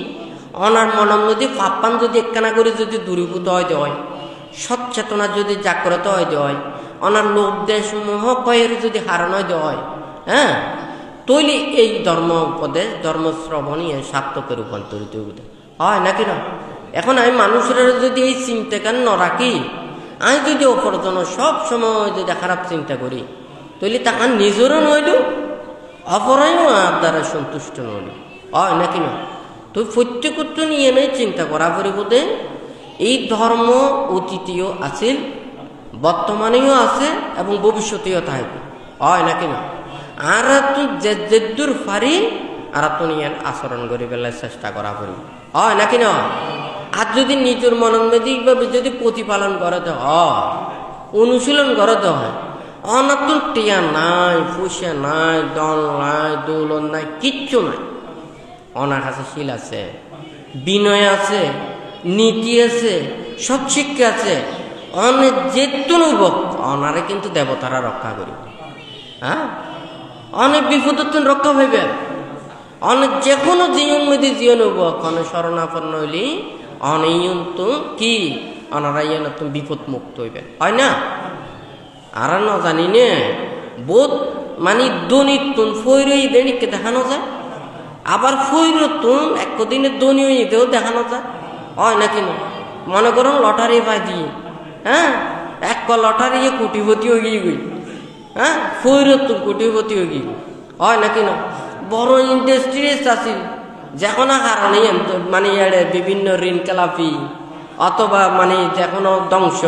অনার মনের মধ্যে পাপ্পান যদি একখানা করে যদি দূরীভূত হইতে হয়, সচেতনা যদি জাগ্রত হইতে হয়, অনার লোভ দেশ মোহ কয়ের যদি হারানো হইতে হয়, হ্যাঁ, তৈলি এই ধর্ম উপদেশ ধর্ম শ্রবণই সার্থকে রূপান্তরিত হইতে হয় নাকি না? এখন আমি মানুষের যদি এই চিন্তাকার ন রাখি আমি যদি অপরজন সব সময় যদি খারাপ চিন্তা করি তৈলি তাহার নিজেরও নইল অপরায়ও আর দ্বারা সন্তুষ্ট নইল, হয় নাকি না? তো প্রত্যেকত্ব নিয়ে নেই চিন্তা করা পরিবর্তে এই ধর্ম অতীতীয় আছিল, বর্তমানেও আছে এবং ভবিষ্যতেও থাকবে, হয় নাকি না? আর তুই যে দূর পারি আর তুই নিয়ে আচরণ করি পেলার চেষ্টা করা করি, হয় নাকি না? আর যদি নিজের মনোমেদিকভাবে যদি প্রতিপালন করতে হয় অনুশীলন করতে হয়, অনাতুন টিয়া নাই ফুসিয়া নাই দল নাই দৌলন নাই কিচ্ছু নাই, অনার কাছে শীল আছে, বিনয় আছে, নীতি আছে, সৎশিক্ষা আছে, অনেক যেতুন অনারে কিন্তু দেবতারা রক্ষা করিব, হ্যাঁ, অনেক বিপদত্তন রক্ষা হইবে, অনেক যে কোনো জীবন মধ্যে জীবন হইব কোনো শরণাপন্ন হইলি অনেক কি অনারা নতুন বিপদ মুক্ত হইবে, হয় না? আর না জানি নে বোধ মানে দনিতুন ফৈরই দেনিকে দেখানো যায়, আবার ফৈরতুন একদিনের দনীয় ইতেও দেখানো যায়, হয় নাকি না? মনে করুন লটারি পাই দিয়ে, হ্যাঁ, এক লটারি কোটিপতি হয়ে গিয়ে গই, হ্যাঁ, ফৈরতুন কোটিপতি হয়ে গিয়ে, হয় নাকি না? বড় ইন্ডাস্ট্রিজ আছে যখন কারণে মানে বিভিন্ন ঋণ খেলাপি অথবা মানে যে কোনো ধ্বংস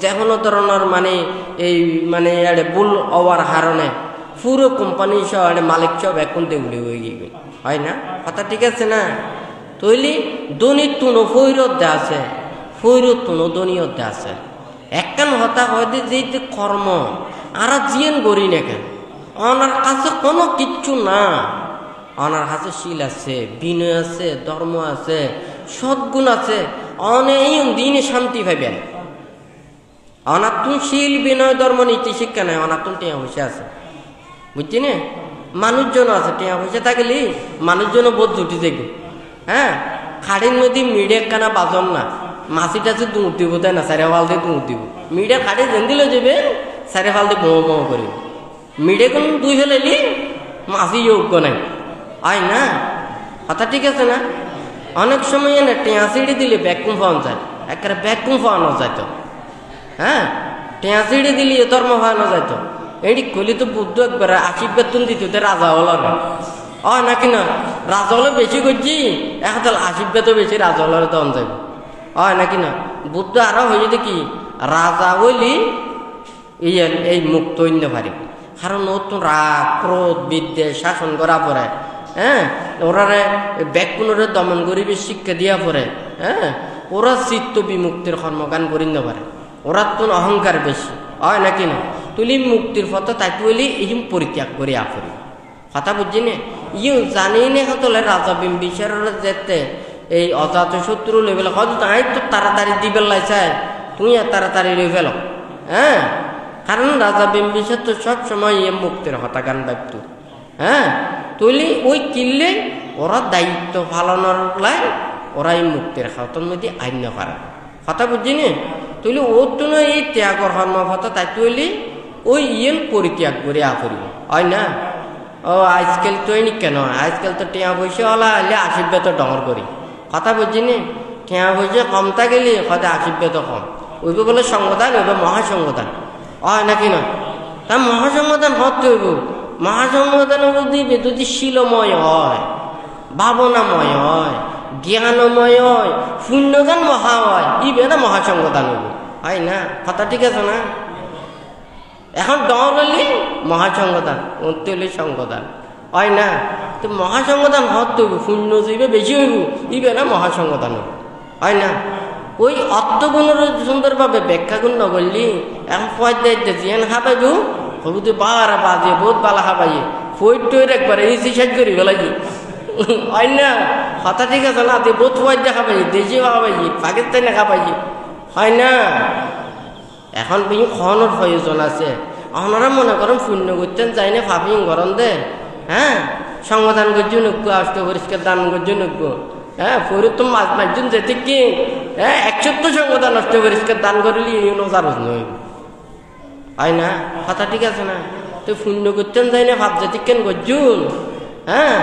যে কোনো ধরনের মানে এই মানে ভুল হওয়ার কারণে পুরো কোম্পানি সহ মালিক সব এখন দেউলি হয়ে গিয়ে, হয় না? কথা ঠিক আছে না? তৈলি দনি তুনো ফৈরত আছে, ফৈরত তুনো দনিয়ত আছে। একখান হতা হয়তো যে কর্ম আর জিয়েন করি না কেন, ওনার কাছে কোনো কিচ্ছু না। ওনার কাছে শীল আছে, বিনয় আছে, ধর্ম আছে, সদ্গুণ আছে, অনেক দিনে শান্তি পাইবেন। অনাতুন শীল বিনয় ধর্ম নীতি শিক্ষা নাই, অনাতুন টিয়া পয়সা আছে, বুঝছি না? মানুষজন আছে, টিয়া পয়সা থাকলে মানুষজনও বোধ জুটি দেখব। হ্যাঁ, খাড়ির নদী মিডিয়া কানা বাজন না, মাছি টাছি দুধ দিব, তাই না? চারে ফাল দিয়ে দুধ দিব, মিডিয়া খাড়ি যেন দিলে যাবে, চারে ফাল দিয়ে বোঁ বোঁ করিব। মিডিয়া কোন দুই ফেলাইলি মাছি যোগ্য নাই, হয় না? কথা ঠিক আছে না? অনেক সময় না টিয়া সিঁড়ি দিলে ব্যাকুম পাওয়া যায়, একেবারে ব্যাকুম পাওয়ানো যাইতো। হ্যাঁ, টিয়া সিঁড়ি দিলে ধর্ম পাওয়ানো যাইতো। এটি কলি তো বুদ্ধ একবার আশীর্বাদ তুন দিত রাজা হল নাকি না? রাজা হলে বেশি করছি, এখন আশীর্বাদও বেশি রাজা হলে তখন যাইব, নাকি না? বুদ্ধ আরো হয়ে যেত কি রাজা হইলি এই মুক্ত হইন পারি, কারণ নতুন রাগ ক্রোধ বিদ্বেষ শাসন করা পরে, হ্যাঁ, ওরারে ব্যাকুণরে দমন করিবে শিক্ষা দিয়া পরে, হ্যাঁ, ওরা চিত্ত বিমুক্তির কর্মকান করি না পারে, ওরা তো অহংকার বেশি, হয় নাকি না? তুলি মুক্তির পথ তাই তুলি এই পরিত্যাগ করি আপরি। কথা বুঝছি নে? জানি নে হতলে রাজা বিম্বিসারের যেতে এই অজাত শত্রু লেভেল হয়তো তাই তো তাড়াতাড়ি দিবে লাইছায়, তুই আর তাড়াতাড়ি লই ফেল। হ্যাঁ, কারণ রাজা বিম্বিসার তো সব সময় মুক্তির হতাগান ভাবত। হ্যাঁ, তুলি ওই কিনলে ওরা দায়িত্ব পালনের লাই ওরা এই মুক্তির খাতন মধ্যে আইন পারে। কথা বুঝছি নে? তুলি ওর তো এই ত্যাগর কর্মপথ তাই তুলি ওই পরিত্যাগ করে আপরিব, হয় না? আজকাল তো এনি কেন, আজকাল তো টিয়া পয়সা হলা হলে আশীর্বাদ ডর করি। কথা বুঝছি নি? টিয়া পয়সা কমতা গেলি কথা আশীর্বাদ কম, ওইব বলে সংবিধান, ওইব মহাসংবিধান, হয় নাকি না? তা মহাসংবিধান হতে হইব। মহাসংবিধান দিবে যদি শিলময় হয়, ভাবনাময় হয়, জ্ঞানময় হয়, শূন্যজ্ঞান মহা হয়, ইবে না মহাসংবিধান হইব, হয় না? কথা ঠিক আছে না? এখন ডর হলি মহাসংবিধান, অন্তে হলি সংবিধান, হয় না? তো মহাসংবিধান হতে হইব, শূন্য যাইবে বেশি হইব, ইবে না মহাসংবিধান হইব, হয় না? ওই অর্থগুণের সুন্দরভাবে ব্যাখ্যা গুণ নগরলি এখন পয়দায় জিয়ান হাবাইব হবুতে বার বাজে বহুত বালা হাবাইয়ে ফইট টইর একবারে ইসি সাজ করি ফেলাইছি, হয় না? কথা ঠিক আছে না? বহুত পয়দা খাবাই, দেশি খাবাইছি, পাকিস্তানে খাবাইছি, হয় না? এখন বিহু খনের প্রয়োজন আছে। আপনারা মনে করেন শূন্য করতেন যাই না ভাবি গরম দে, হ্যাঁ, সংবিধান করছো নজ্ঞ, আষ্ট পরিষ্কার দান করছো নজ্ঞ, হ্যাঁ, পরে তো মাছ মারজন যেতে কি, হ্যাঁ, 170 সংবিধান নষ্ট পরিষ্কার দান করলি নজারজ নই, হয় না? কথা ঠিক আছে না? তো শূন্য করতেন যাই না ভাব যেতে কেন করছুন, হ্যাঁ,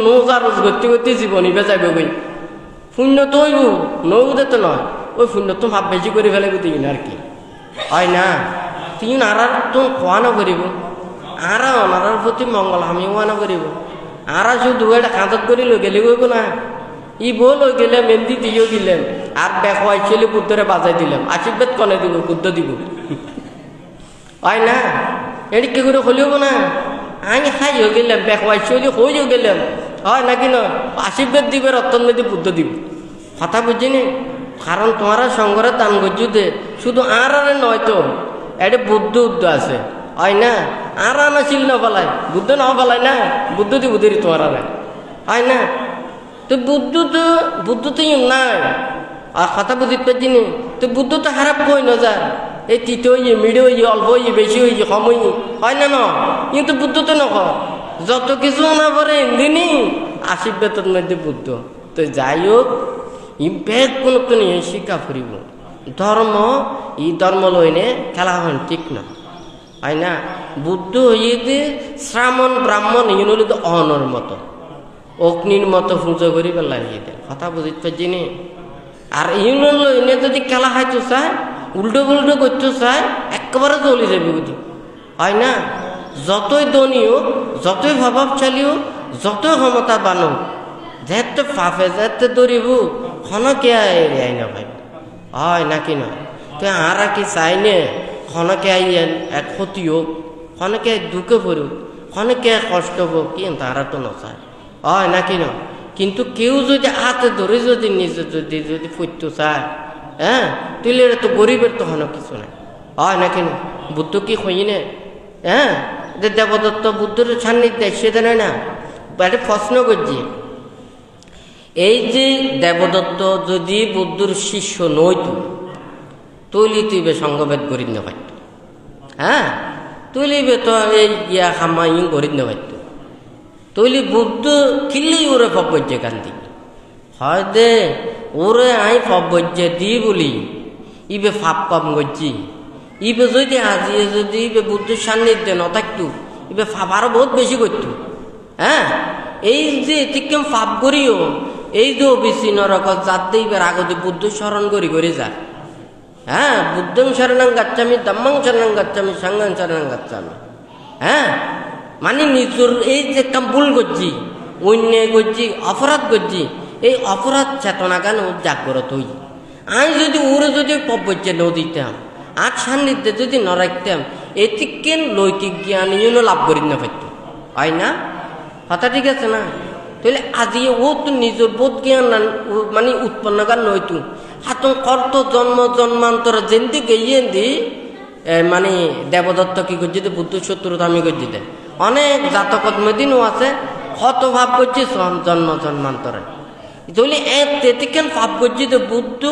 নজারজ করতে করতে জীবন ইবে যাবে বই শূন্য তো হইব নৌদে তো নয়, ওই শূন্য তো ভাব বেশি করে ফেলে দিই না আর কি, হয় না? তুই আর তো খোয়ানো করিব, আর ওনার প্রতি মঙ্গল আমি ওয়ানো করিব, আর শুধু একটা কাঁদত করি লই গেলে কইব না ই বল লই গেলে মেহেন্দি দিয়েও দিলেন আর বেখাই ছেলে বুদ্ধরে বাজাই দিলাম, আশীর্বাদ কনে দিব, বুদ্ধ দিব, হয় না? এটি কি করে হলিও না? আমি খাইও গেলাম, বেখাই ছেলে হইও গেলাম, হয় নাকি না? আশীর্বাদ দিবে, রতন মেদি বুদ্ধ দিব। কথা বুঝিনি? কারণ তোমার সঙ্গরে দান করছো দে শুধু আর নয় তো, এটা বুদ্ধ উদ্ধ আছে, হয় না? আর আনাছিল না পালাই, বুদ্ধ না পালাই না, বুদ্ধ দিব দেরি তোমার, হয় না? তো বুদ্ধ তো নাই, আর কথা বুঝতে পারছি নি? তো বুদ্ধ তো খারাপ কই না যা, এই তিতে হইয়ে মিড়ে হইয়ে অল্প হইয়ে বেশি হইয়ে কম হইয়ে, হয় না? না কিন্তু বুদ্ধ তো নক যত কিছু না পারে এমনি আশীর্বাদের মধ্যে বুদ্ধ। তো যাই হোক ই ব্যাগ কোনো তো নিয়ে শিক্ষা ফুরিব ধর্ম, ই ধর্ম লইনে খেলা হন ঠিক না, হয় না? বুদ্ধ হইয়ে যে শ্রামণ ব্রাহ্মণ ইন হলে তো অহনর মতো অগ্নির মতো পুজো করি পেলাই দেন, কথা বুঝতে পারছি নি? আর ইউন লইনে যদি খেলা খাইতো চায়, উল্টো উল্টো করতে চায়, একেবারে চলে যাবে বুঝি, হয় না? যতই ধনী হোক, যতই প্রভাবশালী হোক, যতই ক্ষমতা বানো, যেতে ফাফে যেতে দৌড়িব খনকে আই না ভাই, হয় নাকি না? তো আর কি চাই নে খনকে আইয়েন এক ক্ষতি হোক, খনকে দুঃখে পড়ুক, খনকে কষ্ট হোক, কিন্তু তারা তো নচায়, হয় নাকি না? কিন্তু কেউ যদি হাতে ধরে যদি নিজে যদি যদি ফুটতে চায়, হ্যাঁ, তুইলে তো গরিবের তো হনো কিছু নাই, হয় না কেন? বুদ্ধ কি হই না, হ্যাঁ, যে দেবদত্ত বুদ্ধের সান্নিধ্যে সেটা নয় না। একটা প্রশ্ন করছি, এই যে দেবদত্ত যদি বুদ্ধর শিষ্য নইত, তৈলি তুইবে সঙ্গভেদ গরিব না পাইত, হ্যাঁ, তৈলিবে তো এই ইয়া খামাই গরিব না পাইত, তৈলি বুদ্ধ কিনলেই ওরে পব্বজ্যে কান্দি হয় দে, ওরে আই পব্বজ্যে দি বলি ইবে ফাপ পাম গজ্জি, ইবে যদি আজিয়ে যদি ইবে বুদ্ধের সান্নিধ্যে ন থাকতো, ইবে ফাপ আরো বহুত বেশি করত, হ্যাঁ। এই যে তিক্কেম ফাপ করিও এই যে অবিচ্ছিন্ন রকম যাতে ইবার আগতে বুদ্ধ স্মরণ করি করে যা, হ্যাঁ, বুদ্ধং শরণং গাচ্ছামি, ধম্মং শরণং গাচ্ছামি, সংঘং শরণং গাচ্ছামি, হ্যাঁ, মানে নিজের এই যে কাম ভুল করছি, অন্যায় করছি, অপরাধ করছি, এই অপরাধ চেতনা গান জাগ্রত হই। আমি যদি ওরে যদি পব্বজ্যে ন দিতাম, আর সান্নিধ্যে যদি ন রাখতাম, এটিকেন লৌকিক জ্ঞান লাভ করি না পাইত, হয় না? কথা ঠিক আছে না? তাহলে আজি ও তো নিজের বোধ জ্ঞান মানে উৎপন্ন গান নয়তো হাত কর্ত জন্ম জন্মান্তর যেমনি গিয়ে দি মানে দেবদত্ত কি করছি, বুদ্ধ শত্রুতা আমি করছি দে, অনেক জাতকত মেদিনও আছে, কত ভাব করছি জন্ম জন্মান্তরে, তাহলে এতেকেন ভাব করছি যে বুদ্ধ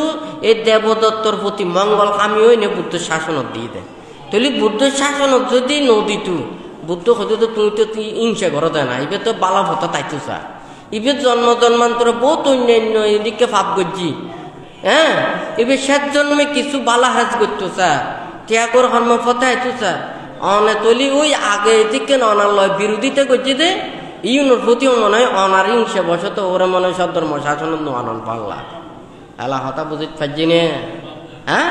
এই দেবদত্তর প্রতি মঙ্গল কামি হই না বুদ্ধ শাসনত দিয়ে দেয়। তাহলে বুদ্ধ শাসনত যদি নদীত বুদ্ধ হয়তো তো তুমি তো হিংসা করো দেয় না, এবার তো বালা ভতা তাইতো চা, এবার জন্ম জন্মান্তরে বহুত অন্যান্য এদিকে ভাব করছি, হ্যাঁ, এবার শেষ জন্মে কিছু বালা হাজ করতো চা, ত্যাগর কর্ম ফতে আইতো চা, অনে তলি ওই আগে এদিকে অনালয় বিরোধিতা করছি দে, ইউনোর প্রতিও মনে হয় অনার হিংসা বসত ওরা মনে হয় সদ্ধর্ম শাসন আনন্দ পাল্লা এলা হতা বুঝিত পারছি নে, হ্যাঁ,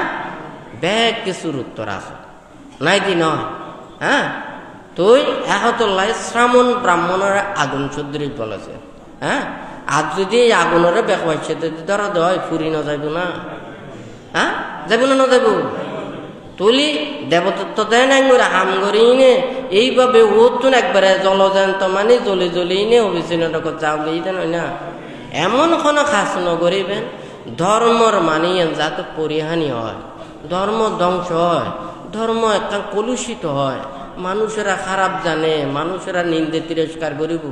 ব্যাগ কিছুর উত্তর আছে নাই দি নয়, হ্যাঁ। তুই একতলায় শ্রামণ ব্রাহ্মণের আগুন সদৃশ বলেছে, হ্যাঁ, আর যদি এই আগুনের বেকবাইছে ধরা দেয় ফুরি না যাইব না, হ্যাঁ, যাইব না যাইব, তুলি দেবদত্ত দেয় না করে হাম করি নে এইভাবে ও তো একবারে জলজান্ত মানে জ্বলি জ্বলি নে অভিচিন্ন যাওলে নয় না, এমন কোনো খাস নগরিবেন ধর্মর মানিয়ে যাতে পরিহানি হয়, ধর্ম ধ্বংস হয়, ধর্ম একটা কলুষিত হয়, মানুষেরা খারাপ জানে, মানুষেরা নিন্দে তিরস্কার করিব,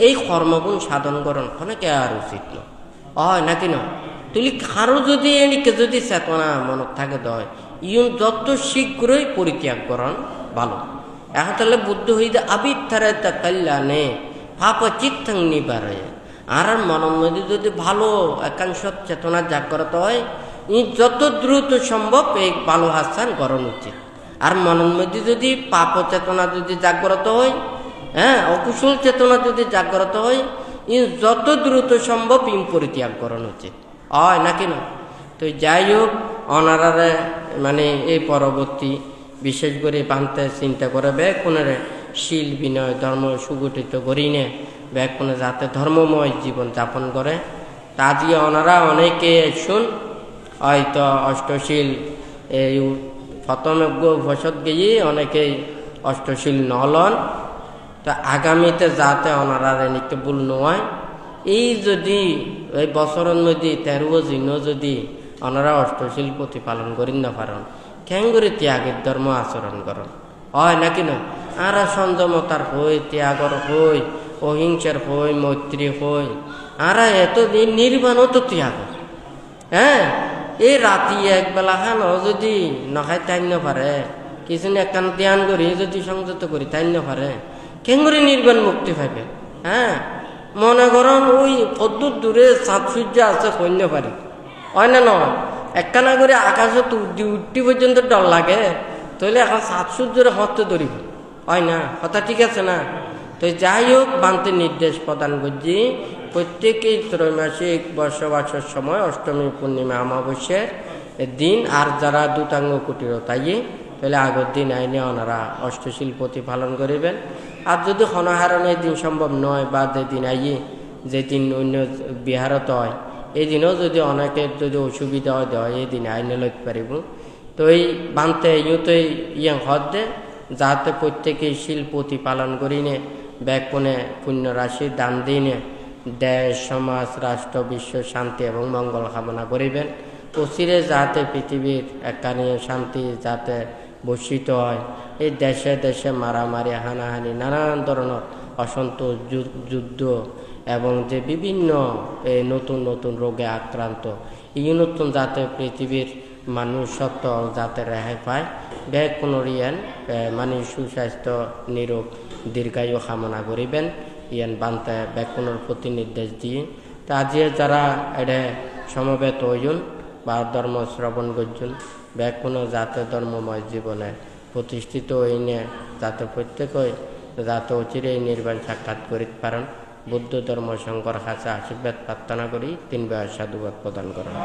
এই কর্মগুণ সাধন করন অনেকে আর উচিত নয়, হয় নাকি নয়? তুলি কারো যদি এদিকে যদি চেতনা মনত থাকে দয় ইউন যত শীঘ্রই পরিত্যাগ করন ভালো। এখন তাহলে বুদ্ধ হইতে আবিত্থারে তা কল্যাণে পাপ চিত্তাং নিবারে, আর মনের মধ্যে যদি ভালো একাংশ চেতনা জাগ্রত হয়, ই যত দ্রুত সম্ভব এই ভালো হাসান করণ উচিত। আর মনের মধ্যে যদি পাপ চেতনা যদি জাগ্রত হয়, হ্যাঁ, অকুশল চেতনা যদি জাগ্রত হয়, ই যত দ্রুত সম্ভব ইম পরিত্যাগ করণ উচিত, হয় নাকি না? তো যাই হোক, অনারারে মানে এই পরবর্তী বিশেষ করে পান্তে চিন্তা করে ব্যাকুণের শীল বিনয় ধর্ম সুগঠিত করি নে, ব্যাকুণে যাতে ধর্মময় জীবন যাপন করে। তা দিয়ে ওনারা অনেকে শুন হয়তো অষ্টশীল এই প্রথমে বসত গিয়ে অনেকেই অষ্টশীল নহলন, তো আগামীতে যাতে ওনারা নিত্য ভুল নয়, এই যদি এই বছরের মধ্যে 13 দিনও যদি ওনারা অষ্টশীল প্রতিপালন করি না পারেন, কেন করে ত্যাগের ধর্ম আচরণ করেন, হয় নাকি না? আর সংযমতার হই, ত্যাগর হই, অহিংসার হই, মৈত্রী হই, আর এতদিন নির্বাণও তো ত্যাগ, হ্যাঁ, এই রাতি একবেলা খানো যদি নখাই তাই না পারে, কিছু একখান ধ্যান করি যদি সংযত করি তাই না পারে, কেন করে নির্বাণ মুক্তি পাইবে? হ্যাঁ, মনে করেন ওই কদ্দূর দূরে চাঁদ সূর্য আছে কইন্য পারি, হয় না নয়? একখানা করে আকাশে উঠতে পর্যন্ত ডর লাগে, তাহলে এখন চাঁদ সূর্যের হতে ধরিব, হয় না? কথা ঠিক আছে না? তো যাই হোক, বান্তে নির্দেশ প্রদান করছি প্রত্যেকেই ত্রৈমাসিক বর্ষবাসের সময় অষ্টমী পূর্ণিমা অমাবস্যার দিন, আর যারা দুতাঙ্গ কুটির তাই তাহলে আগের দিন আইনে ওনারা অষ্টশীল প্রতিপালন করিবেন। আর যদি হনহারণের দিন সম্ভব নয় বা যেদিন আইয়ে যেদিন অন্য বিহারত হয় এই দিনও যদি অনেকের যদি অসুবিধা হয় দেওয়া এই দিন আইনে লইতে পারিব। তো এই বানতে ইউতে ইয়াং হদ দে যাতে প্রত্যেকেই শিল প্রতিপালন করি নে ব্যাকুণে পুণ্য রাশি দান দিই নে দেশ সমাজ রাষ্ট্র বিশ্ব শান্তি এবং মঙ্গল কামনা করিবেন। অচিরে যাতে পৃথিবীর একখানি শান্তি যাতে বর্ষিত হয়, এই দেশে দেশে মারামারি হানাহানি নানান ধরনের অসন্তোষ যুদ্ধ এবং যে বিভিন্ন এই নতুন নতুন রোগে আক্রান্ত এই নতুন যাতে পৃথিবীর মানুষত্ব যাতে রেহাই পায় ব্যাগ পুনরিয়ান মানুষ সুস্বাস্থ্য নিরোগ দীর্ঘায়ু কামনা করিবেন ইয়ান বান্তে ব্যাগ পুনর প্রতি নির্দেশ দিয়ে তা আজকে যারা এটা সমবেত হইন বা ধর্ম শ্রবণ করছেন ব্যাগ পুনর যাতে ধর্মময় জীবনে প্রতিষ্ঠিত হইনে যাতে প্রত্যেকই যাতে অচিরে নির্বাণ সাক্ষাৎ করিতে পারেন বুদ্ধ ধর্ম শঙ্কর কাছে আশীর্বাদ প্রার্থনা করি 3 বার সাধুবাদ প্রদান করেন।